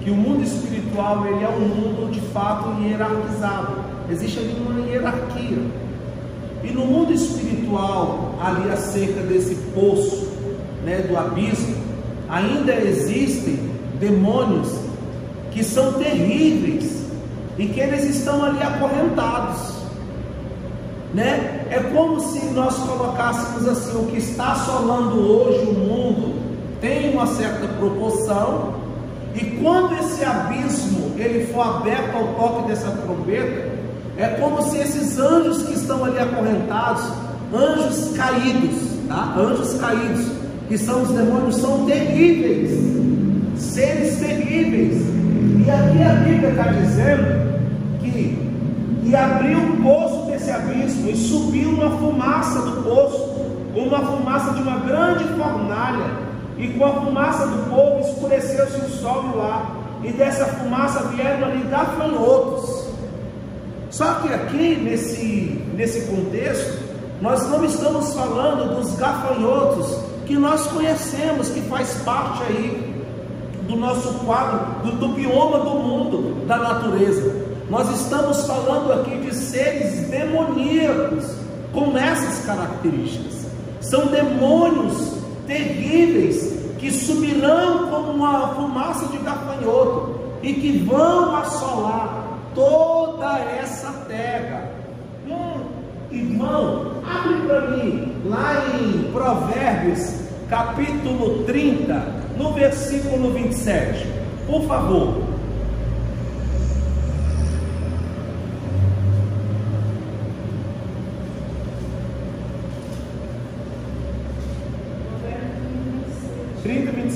que o mundo espiritual ele é um mundo de fato hierarquizado, existe ali uma hierarquia, e no mundo espiritual, ali acerca desse poço, do abismo, ainda existem demônios que são terríveis, e que eles estão ali acorrentados, É como se nós colocássemos assim: o que está assolando hoje o mundo tem uma certa proporção, e quando esse abismo ele for aberto ao toque dessa trombeta, É como se esses anjos que estão ali acorrentados, anjos caídos, tá? Anjos caídos, que são os demônios, são terríveis, seres terríveis. E aqui a Bíblia está dizendo que e abriu o poço desse abismo, e subiu uma fumaça do poço, uma fumaça de uma grande fornalha, e com a fumaça do povo escureceu-se o sol e o ar, e dessa fumaça vieram ali gafanhotos. Só que aqui nesse contexto, nós não estamos falando dos gafanhotos que nós conhecemos, que faz parte aí do nosso quadro, do bioma do mundo, da natureza. Nós estamos falando aqui de seres demoníacos com essas características. São demônios terríveis que subirão como uma fumaça de gafanhoto e que vão assolar toda essa terra. Irmão, abre para mim lá em Provérbios capítulo 30, no versículo 27, por favor.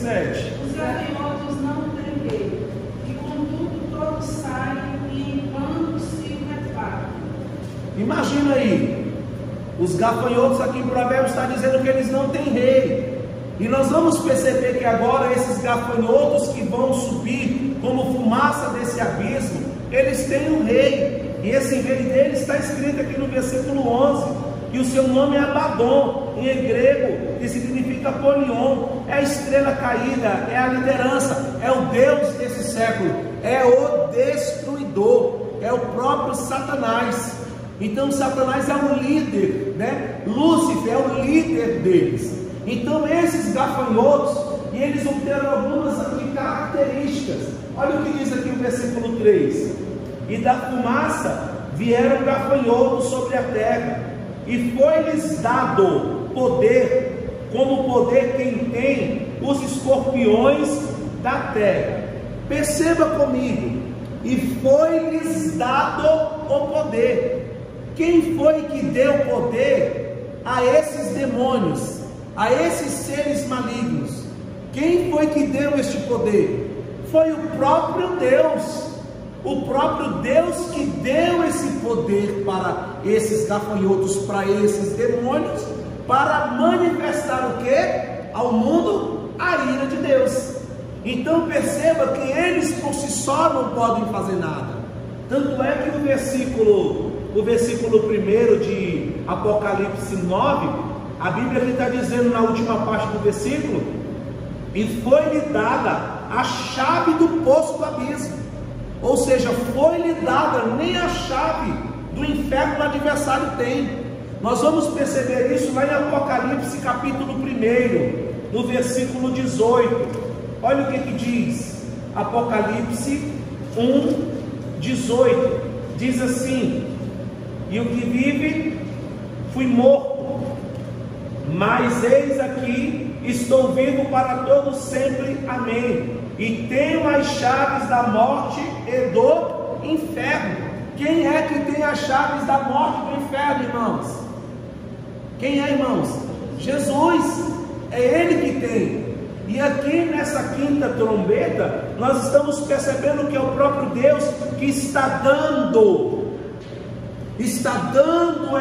Os gafanhotos não têm rei, e contudo todos saem e enquanto se repartem. Imagina aí, os gafanhotos aqui em Provérbios está dizendo que eles não têm rei. E nós vamos perceber que agora esses gafanhotos que vão subir como fumaça desse abismo, eles têm um rei. E esse rei deles está escrito aqui no versículo 11. E o seu nome é Abaddon, em grego, que significa Polion, é a estrela caída, é a liderança, é o Deus desse século, é o destruidor, é o próprio Satanás. Então Satanás é o líder, né? Lúcifer é o líder deles. Então esses gafanhotos, e eles obteram algumas aqui características. Olha o que diz aqui o versículo 3: e da fumaça vieram gafanhotos sobre a terra, e foi-lhes dado poder, como poder quem tem os escorpiões da terra. Perceba comigo, e foi-lhes dado o poder. Quem foi que deu poder a esses demônios, a esses seres malignos? Quem foi que deu este poder? Foi o próprio Deus. O próprio Deus que deu esse poder para esses gafanhotos, para esses demônios, para manifestar o que? Ao mundo a ira de Deus. Então perceba que eles por si só não podem fazer nada. Tanto é que o versículo 1 de Apocalipse 9, a Bíblia está dizendo na última parte do versículo: e foi-lhe dada a chave do poço do abismo. Ou seja, foi-lhe dada, nem a chave do inferno o adversário tem. Nós vamos perceber isso lá em Apocalipse capítulo 1, no versículo 18. Olha o que diz Apocalipse 1, 18. Diz assim: e o que vive, fui morto, mas eis aqui, estou vivo para todo sempre, amém. E tenho as chaves da morte e do inferno. Quem é que tem as chaves da morte e do inferno, irmãos? Quem é, irmãos? Jesus, é Ele que tem. E aqui nessa quinta trombeta, nós estamos percebendo que é o próprio Deus que está dando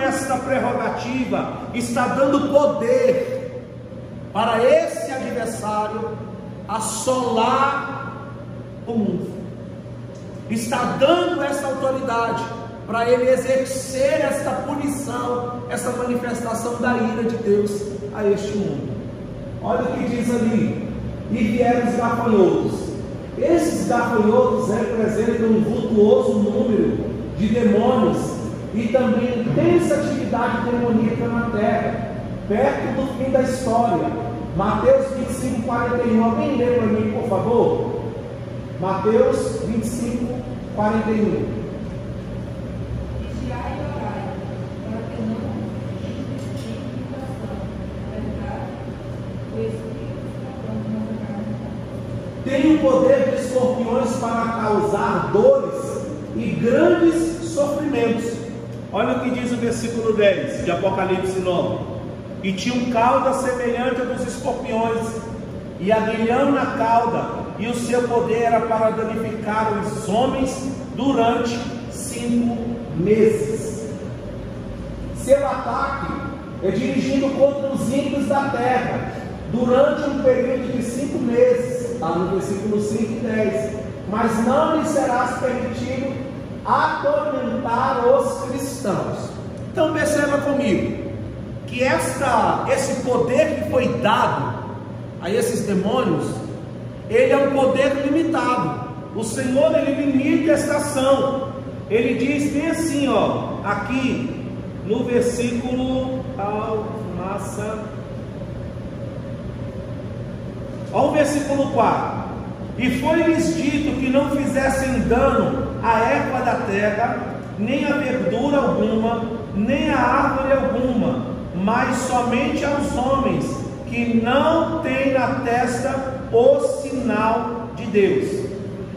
esta prerrogativa, está dando poder para esse adversário assolar o mundo. Está dando essa autoridade para ele exercer esta punição, essa manifestação da ira de Deus a este mundo. Olha o que diz ali: e vieram os gafanhotos. Esses gafanhotos representam um vultuoso número de demônios e também intensa atividade demoníaca na terra, perto do fim da história. Mateus 25, 41. Alguém lê para mim, por favor? Mateus 25, 41. Vigiai e orai, para que não fique tentação, verdade, o Espírito está pronto. Tem o poder de escorpiões para causar dores e grandes sofrimentos. Olha o que diz o versículo 10 de Apocalipse 9: e tinham cauda semelhante a dos escorpiões, e aguilhão na cauda, e o seu poder era para danificar os homens durante 5 meses. Seu ataque é dirigido contra os ímpios da terra durante um período de 5 meses, está no versículo 5 e 10. Mas não lhe será permitido atormentar os cristãos. Então perceba comigo que esse poder que foi dado a esses demônios, ele é um poder limitado. O Senhor, ele limita esta ação. Ele diz bem assim, ó, aqui no versículo ao versículo 4: e foi-lhes dito que não fizessem dano à erva da terra, nem a verdura alguma, nem a árvore alguma, mas somente aos homens que não têm na testa o sinal de Deus.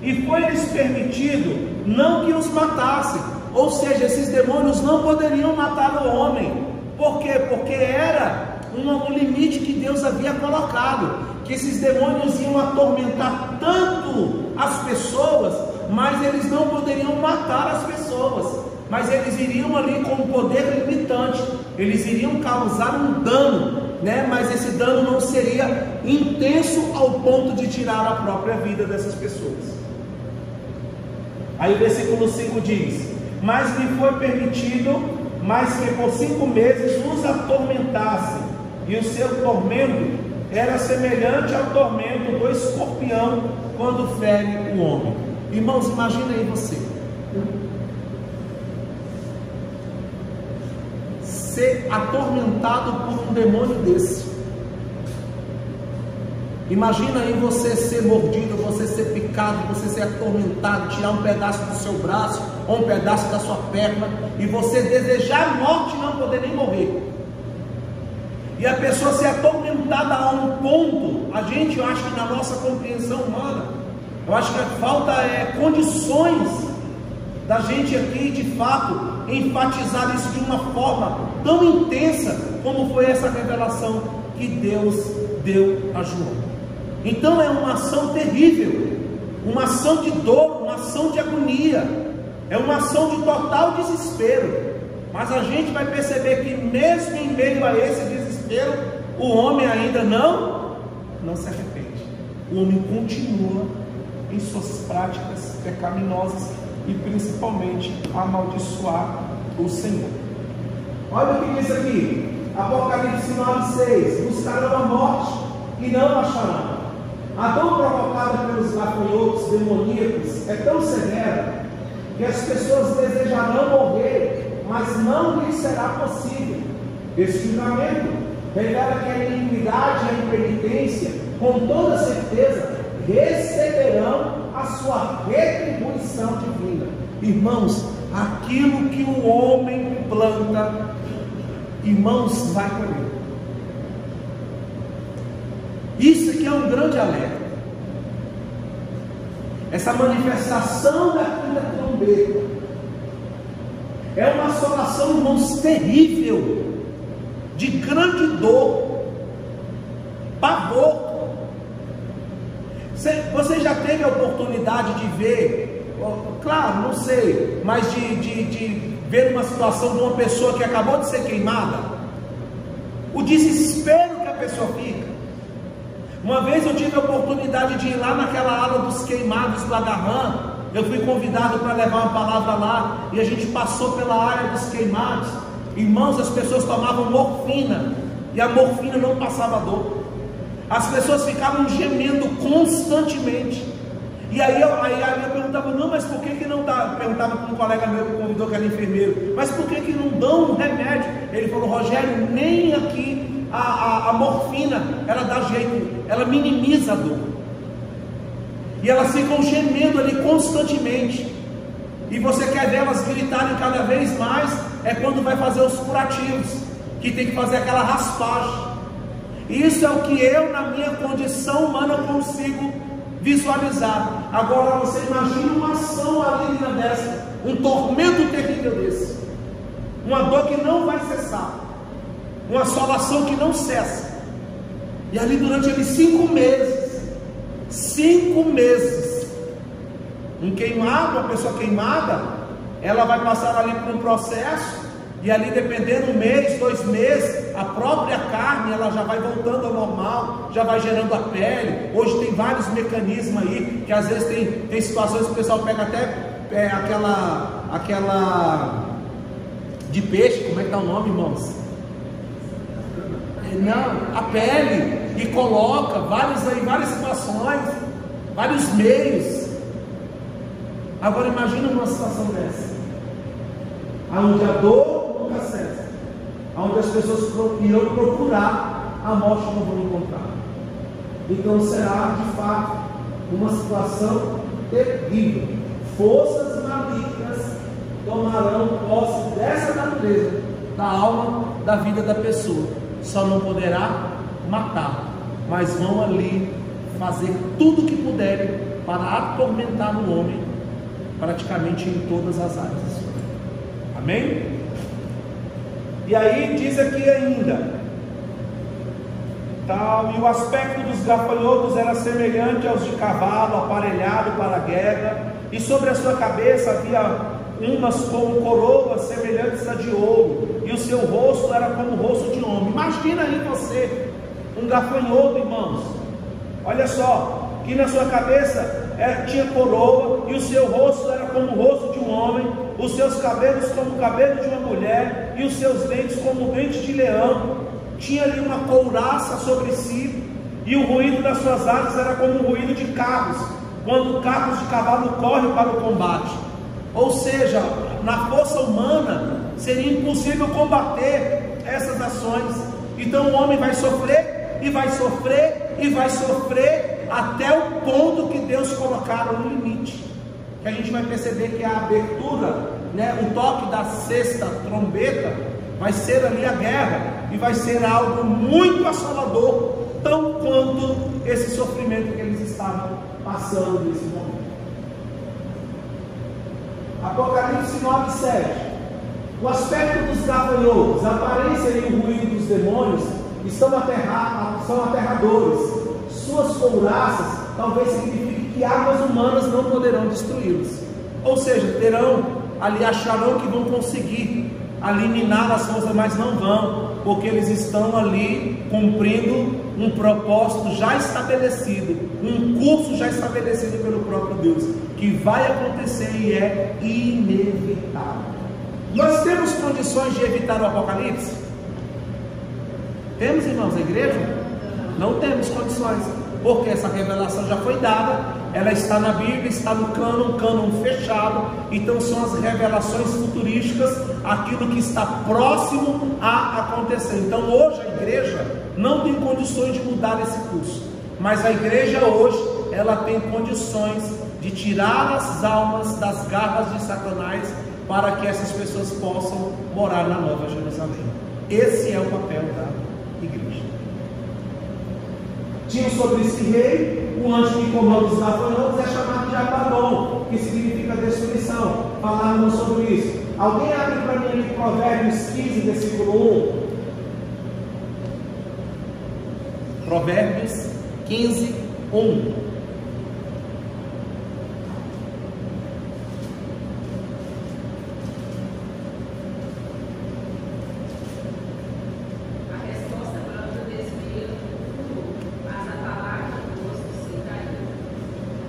E foi-lhes permitido não que os matassem, ou seja, esses demônios não poderiam matar o homem. Por quê? Porque era um limite que Deus havia colocado, que esses demônios iam atormentar tanto as pessoas, mas eles não poderiam matar as pessoas, mas eles iriam ali com um poder limitante, eles iriam causar um dano, né? Mas esse dano não seria intenso ao ponto de tirar a própria vida dessas pessoas. Aí o versículo 5 diz: mas lhe foi permitido, mas que por 5 meses os atormentasse, e o seu tormento era semelhante ao tormento do escorpião quando fere o homem. Irmãos, imagina aí você ser atormentado por um demônio desse. Imagina aí você ser mordido, você ser picado, você ser atormentado, tirar um pedaço do seu braço ou um pedaço da sua perna, e você desejar a morte e não poder nem morrer. E a pessoa ser atormentada a um ponto, eu acho que na nossa compreensão humana, eu acho que falta condições da gente aqui, de fato, enfatizar isso de uma forma tão intensa como foi essa revelação que Deus deu a João. Então é uma ação terrível, uma ação de dor, uma ação de agonia, é uma ação de total desespero. Mas a gente vai perceber que mesmo em meio a esse desespero, o homem ainda não se arrepende. O homem continua em suas práticas pecaminosas e principalmente amaldiçoar o Senhor. Olha o que diz aqui, Apocalipse 9:6: buscarão a morte e não acharão. A dor provocada pelos gafanhotos demoníacos é tão severa que as pessoas desejarão morrer, mas não lhes será possível. Esse julgamento revela que a iniquidade e a impenitência, com toda certeza, receberão a sua retribuição divina. Irmãos, aquilo que o homem planta, irmãos, vai colher. Isso aqui é um grande alerta. Essa manifestação da quinta trombeta é uma assolação, irmãos, terrível, de grande dor, pavor. Você já teve a oportunidade de ver, claro, não sei, mas de ver uma situação de uma pessoa que acabou de ser queimada? O desespero que a pessoa fica. Uma vez eu tive a oportunidade de ir lá naquela ala dos queimados do Agarrã. Eu fui convidado para levar uma palavra lá, e a gente passou pela área dos queimados. Irmãos, as pessoas tomavam morfina, e a morfina não passava dor. As pessoas ficavam gemendo constantemente. E aí eu perguntava: não, mas por que não dá? Perguntava para um colega meu que convidou, que era enfermeiro: mas por que não dão um remédio? Ele falou: Rogério, nem aqui a morfina, ela dá jeito, ela minimiza a dor. E elas ficam gemendo ali constantemente. E você quer ver elas gritarem cada vez mais, é quando vai fazer os curativos, que tem que fazer aquela raspagem. Isso é o que eu, na minha condição humana, consigo visualizar. Agora você imagina uma ação maligna dessa, um tormento terrível desse. uma dor que não vai cessar, uma assolação que não cessa. E ali durante aqueles 5 meses, um queimado, uma pessoa queimada, ela vai passar ali por um processo, e ali dependendo, 1 mês, 2 meses, a própria carne, ela já vai voltando ao normal, já vai gerando a pele. Hoje tem vários mecanismos aí, que às vezes tem situações que o pessoal pega até aquela de peixe, como é que dá o nome, irmãos? Não, a pele, e coloca várias situações, vários meios. Agora imagina uma situação dessa, onde a dor nunca cessa, onde as pessoas irão procurar a morte e não vão encontrar. Então será de fato uma situação terrível. Forças malignas tomarão posse dessa natureza, da alma, da vida da pessoa. Só não poderá matar, mas vão ali fazer tudo o que puderem para atormentar o homem, praticamente em todas as áreas. Amém? E aí diz aqui ainda, e o aspecto dos gafanhotos era semelhante aos de cavalo aparelhado para a guerra, e sobre a sua cabeça havia umas como coroas semelhantes a de ouro, e o seu rosto era como o rosto de homem. Imagina aí você, um gafanhoto, irmãos, olha só, que na sua cabeça tinha coroa, e o seu rosto era como o rosto de um homem, os seus cabelos como o cabelo de uma mulher, e os seus dentes como dentes de leão. Tinha ali uma couraça sobre si, e o ruído das suas asas era como o ruído de carros, quando carros de cavalo correm para o combate. Ou seja, na força humana seria impossível combater essas ações. Então o homem vai sofrer, e vai sofrer, e vai sofrer, até o ponto que Deus colocaram no limite, que a gente vai perceber que a abertura, o toque da 6ª trombeta, vai ser ali a guerra, e vai ser algo muito assolador, tão quanto esse sofrimento que eles estavam passando nesse momento. Apocalipse 9:7. O aspecto dos gafanhotos, a aparência e o ruído dos demônios são aterradores. Suas couraças talvez signifique que armas humanas não poderão destruí-los. Ou seja, acharão que vão conseguir eliminar as forças, mas não vão, porque eles estão ali cumprindo um propósito já estabelecido, um curso já estabelecido pelo próprio Deus, que vai acontecer e é inevitável. Nós temos condições de evitar o Apocalipse? Temos, irmãos, a igreja? Não temos condições, porque essa revelação já foi dada, ela está na Bíblia, está no cânon fechado. Então são as revelações futurísticas, aquilo que está próximo a acontecer. Então hoje a igreja não tem condições de mudar esse curso, mas a igreja hoje, ela tem condições de tirar as almas das garras de Satanás, para que essas pessoas possam morar na Nova Jerusalém. Esse é o papel da igreja. Tinha sobre esse rei, o anjo que comanda os gafanhotos é chamado de Abaddon, que significa destruição. Falávamos sobre isso. Alguém abre para mim aqui Provérbios 15, versículo 1. Provérbios 15, 1.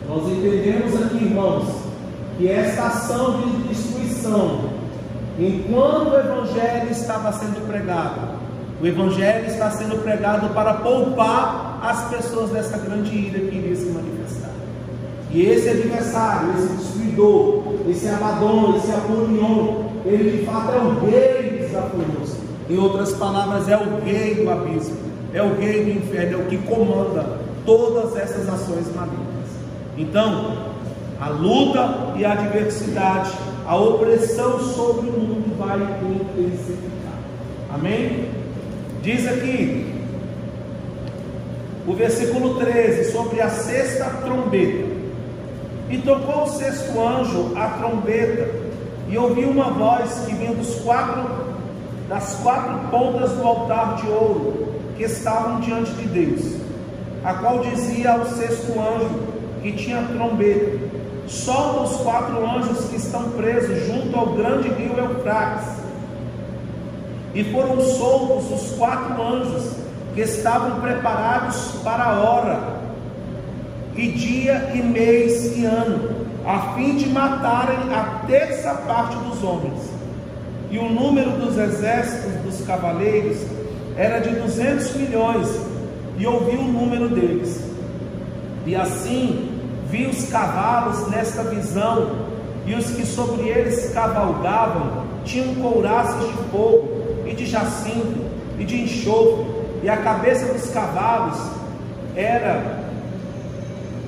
Nós entendemos aqui, irmãos, que esta ação de destruição, enquanto o Evangelho estava sendo pregado, o Evangelho está sendo pregado para poupar as pessoas dessa grande ira que iria se manifestar. E esse adversário, esse destruidor, esse Abaddon, esse Apolion, ele de fato é o rei dos gafanhotos. Em outras palavras, é o rei do abismo, é o rei do inferno, é o que comanda todas essas ações malignas. Então, a luta e a adversidade, a opressão sobre o mundo vai intensificar. Amém? Diz aqui, o versículo 13, sobre a 6ª trombeta. E tocou o 6º anjo a trombeta, e ouvi uma voz que vinha dos 4 das 4 pontas do altar de ouro que estavam diante de Deus, a qual dizia ao 6º anjo, que tinha trombeta: solta os 4 anjos que estão presos junto ao grande rio Eufrates. E foram soltos os 4 anjos que estavam preparados para a hora, e dia, e mês, e ano, a fim de matarem a 3ª parte dos homens. E o número dos exércitos dos cavaleiros era de 200 milhões, e ouvi o número deles. E assim vi os cavalos nesta visão, e os que sobre eles cavalgavam tinham couraças de fogo, e de jacinto, e de enxofre, e a cabeça dos cavalos era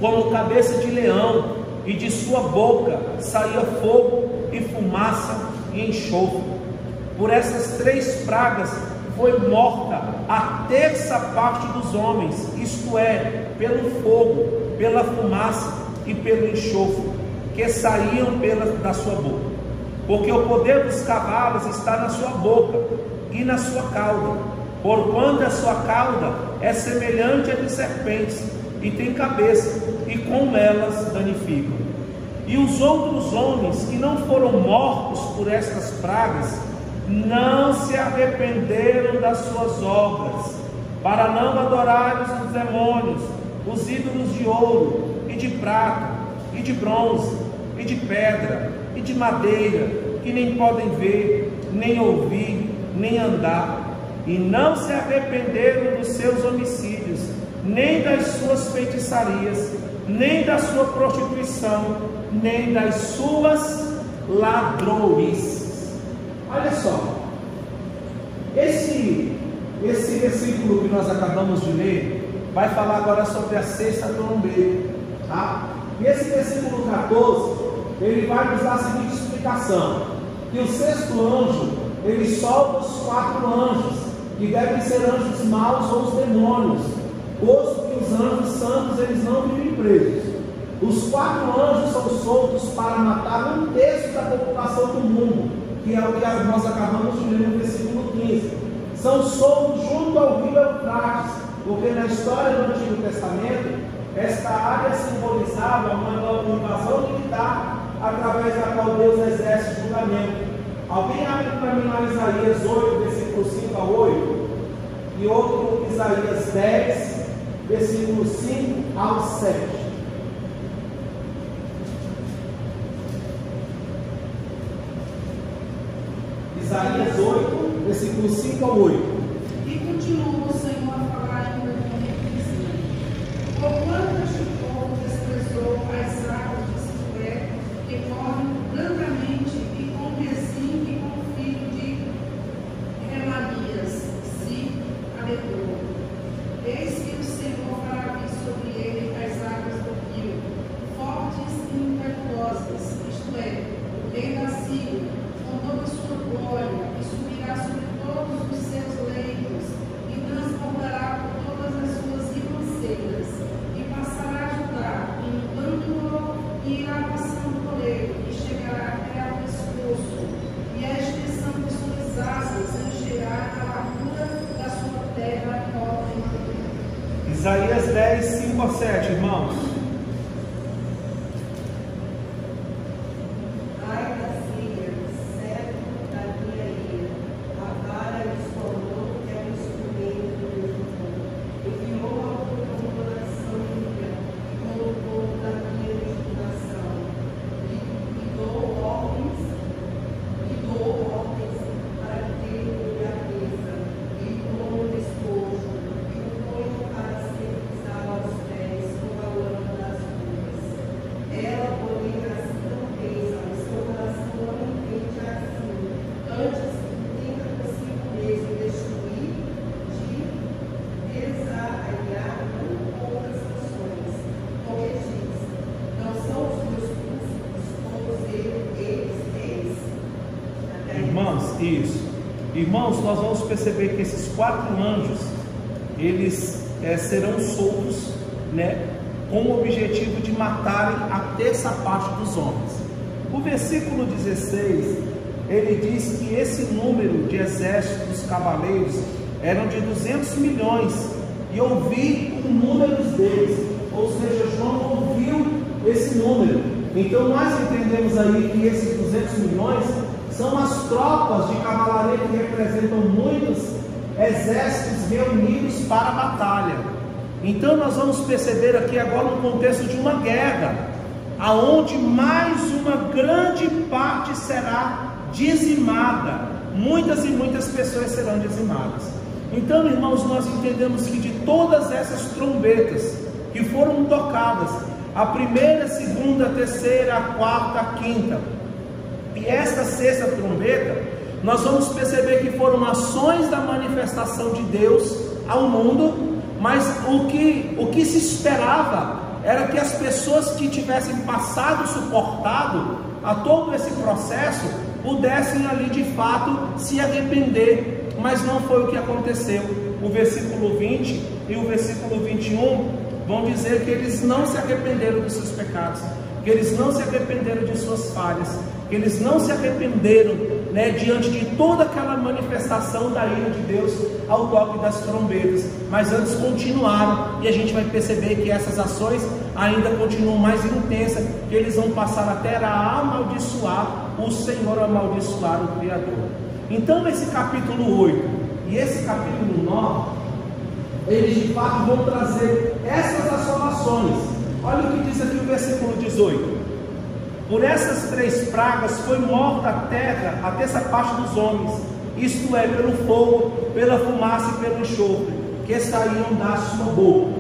como cabeça de leão, e de sua boca saía fogo e fumaça e enxofre. Por essas 3 pragas foi morta a 3ª parte dos homens, isto é, pelo fogo, pela fumaça e pelo enxofre, que saíam da sua boca. Porque o poder dos cavalos está na sua boca e na sua cauda, porquanto a sua cauda é semelhante à de serpentes, e tem cabeça, e com elas danificam. E os outros homens que não foram mortos por estas pragas não se arrependeram das suas obras, para não adorarem os demônios, os ídolos de ouro, e de prata, e de bronze, e de pedra, e de madeira, que nem podem ver, nem ouvir, nem andar. E não se arrependeram dos seus homicídios, nem das suas feitiçarias, nem da sua prostituição, nem das suas ladroices. Olha só, esse versículo que nós acabamos de ler vai falar agora sobre a 6ª trombeta, tá? E esse versículo 14, ele vai nos dar a seguinte explicação: que o 6º anjo, ele solta os 4 anjos, que devem ser anjos maus ou os demônios, posto que os anjos santos eles não vivem presos. Os 4 anjos são soltos para matar 1/3 da população do mundo, que é o que nós acabamos de ler no versículo 15. São soltos junto ao rio Eufrates, porque na história do Antigo Testamento, esta área simbolizava uma invasão militar através da qual Deus exerce o julgamento. Alguém abre para mim lá Isaías 8, versículo 5 a 8, e outro Isaías 10, versículo 5 ao 7. Isaías 8, versículo 5 ao 8. E continuou o Senhor a falar ainda comigo, dizendo: porquanto este povo desprezou as águas de Siloé, que correm brandamente, e com Rezim e com o filho de Remalias se alegrou. Eis que o Senhor fará vir sobre ele as águas do rio, fortes e impetuosas, isto é, o rei da Síria, com toda a sua glória, e subirá sobre todos os seus leitos, e transbordará por todas as suas ribanceiras, e passará a Judá, inundando-o, e irá passando por ele, e chegará até ao pescoço, e a extensão de suas asas encherá a largura da sua terra e ordem. Isaías 10, 5 a 7, irmãos. Isso. Irmãos, nós vamos perceber que esses 4 anjos, eles serão soltos, né, com o objetivo de matarem a 3ª parte dos homens. O versículo 16, ele diz que esse número de exércitos dos cavaleiros eram de 200 milhões, e ouvi os números deles, ou seja, João ouviu esse número. Então nós entendemos aí que esses 200 milhões são as tropas de cavalaria que representam muitos exércitos reunidos para a batalha. Então nós vamos perceber aqui agora um contexto de uma guerra, aonde mais uma grande parte será dizimada, muitas e muitas pessoas serão dizimadas. Então, irmãos, nós entendemos que de todas essas trombetas que foram tocadas, a primeira, a segunda, a terceira, a quarta, a quinta e esta sexta trombeta, nós vamos perceber que foram ações da manifestação de Deus ao mundo, mas o que se esperava era que as pessoas que tivessem passado, suportado a todo esse processo, pudessem ali de fato se arrepender, mas não foi o que aconteceu. O versículo 20 e o versículo 21 vão dizer que eles não se arrependeram dos seus pecados, que eles não se arrependeram de suas falhas, que eles não se arrependeram, diante de toda aquela manifestação da ira de Deus ao toque das trombetas, mas antes continuaram, e a gente vai perceber que essas ações ainda continuam mais intensas, que eles vão passar até a amaldiçoar o Senhor, amaldiçoar o Criador. Então esse capítulo 8 e esse capítulo 9, eles de fato vão trazer essas assolações. Olha o que diz aqui o versículo 18: por essas 3 pragas foi morta a terra, a terça parte dos homens, isto é, pelo fogo, pela fumaça e pelo enxofre, que saíam da sua boca.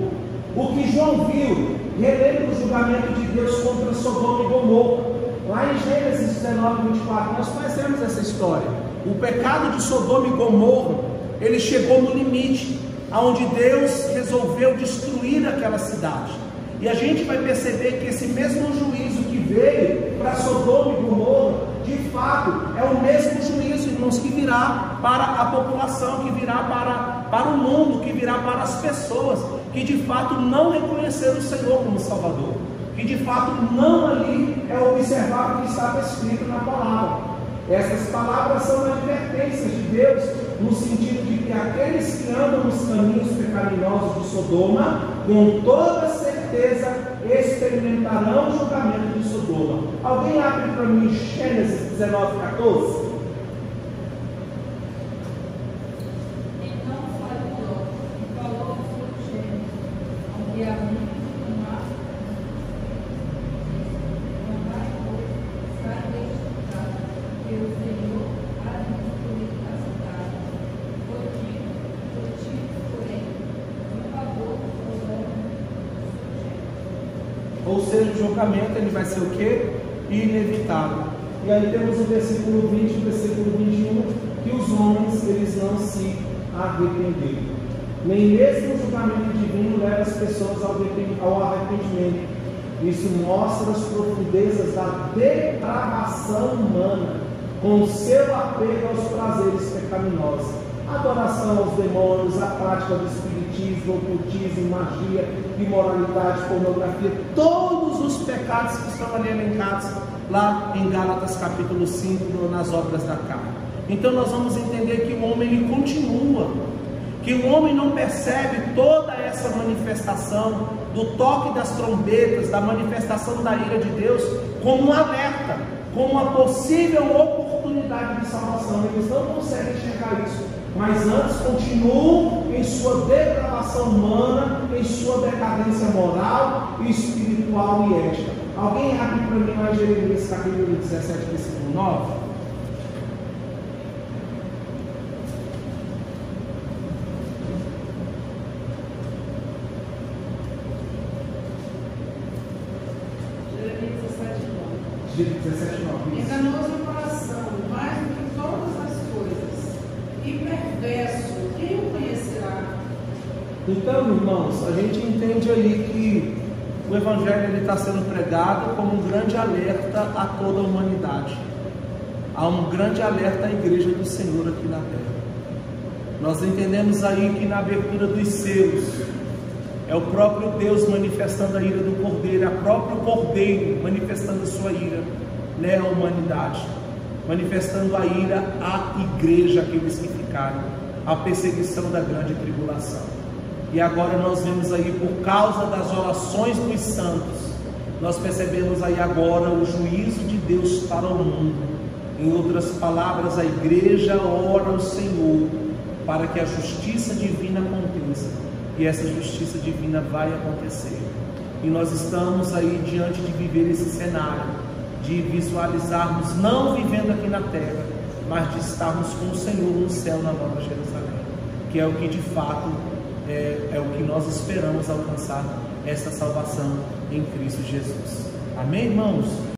O que João viu relembra o julgamento de Deus contra Sodoma e Gomorra. Lá em Gênesis 19, 24, nós conhecemos essa história. O pecado de Sodoma e Gomorra, ele chegou no limite, onde Deus resolveu destruir aquela cidade. E a gente vai perceber que esse mesmo juízo que veio para Sodoma e Gomorra, de fato, é o mesmo juízo, irmãos, que virá para a população, que virá para o mundo, que virá para as pessoas que de fato não reconheceram o Senhor como Salvador, que de fato não ali observaram o que estava escrito na palavra. Essas palavras são advertências de Deus, no sentido de que aqueles que andam nos caminhos pecaminosos de Sodoma, com toda certeza experimentarão o julgamento de Sodoma. Alguém abre para mim Gênesis 19, 14? Então falou ao seu gênero, onde há muito mar, não vai hoje, sai deste lugar, que o Senhor há de destruir a cidade. Foi dito, porém, por favor, Ou seja, o julgamento ele vai ser o quê? Inevitável. E aí temos o versículo 20 e o versículo 21, que os homens eles não se arrependeram. Nem mesmo o julgamento divino leva as pessoas ao arrependimento. Isso mostra as profundezas da depravação humana, com o seu apego aos prazeres pecaminosos, adoração aos demônios, a prática do espiritismo, ocultismo, magia, imoralidade, pornografia, todos os pecados que estão ali elencados lá em Gálatas capítulo 5, nas obras da carne. Então nós vamos entender que o homem ele continua, que o homem não percebe toda essa manifestação do toque das trombetas, da manifestação da ira de Deus, como um alerta, como uma possível oportunidade de salvação. Eles não conseguem enxergar isso, mas antes continuam em sua depravação humana, em sua decadência moral, espiritual e ética. Alguém abre para mim lá Jeremias capítulo 17, versículo 9? Jeremias 17:9. Enganoso o coração, mais do que todas as coisas, e perverso, quem o conhecerá? Então, irmãos, a gente entende aí que o Evangelho está sendo pregado como um grande alerta a toda a humanidade. Há um grande alerta à igreja do Senhor aqui na terra. Nós entendemos aí que na abertura dos selos é o próprio Deus manifestando a ira do Cordeiro, é o próprio Cordeiro manifestando a sua ira, à humanidade. manifestando a ira à igreja, aqueles que ficaram, a perseguição da grande tribulação. E agora nós vemos aí, por causa das orações dos santos, nós percebemos aí agora o juízo de Deus para o mundo. Em outras palavras, a igreja ora ao Senhor para que a justiça divina aconteça, e essa justiça divina vai acontecer. E nós estamos aí diante de viver esse cenário, de visualizarmos, não vivendo aqui na terra, mas de estarmos com o Senhor no céu, na Nova Jerusalém, que é o que de fato é o que nós esperamos alcançar, essa salvação em Cristo Jesus. Amém, irmãos?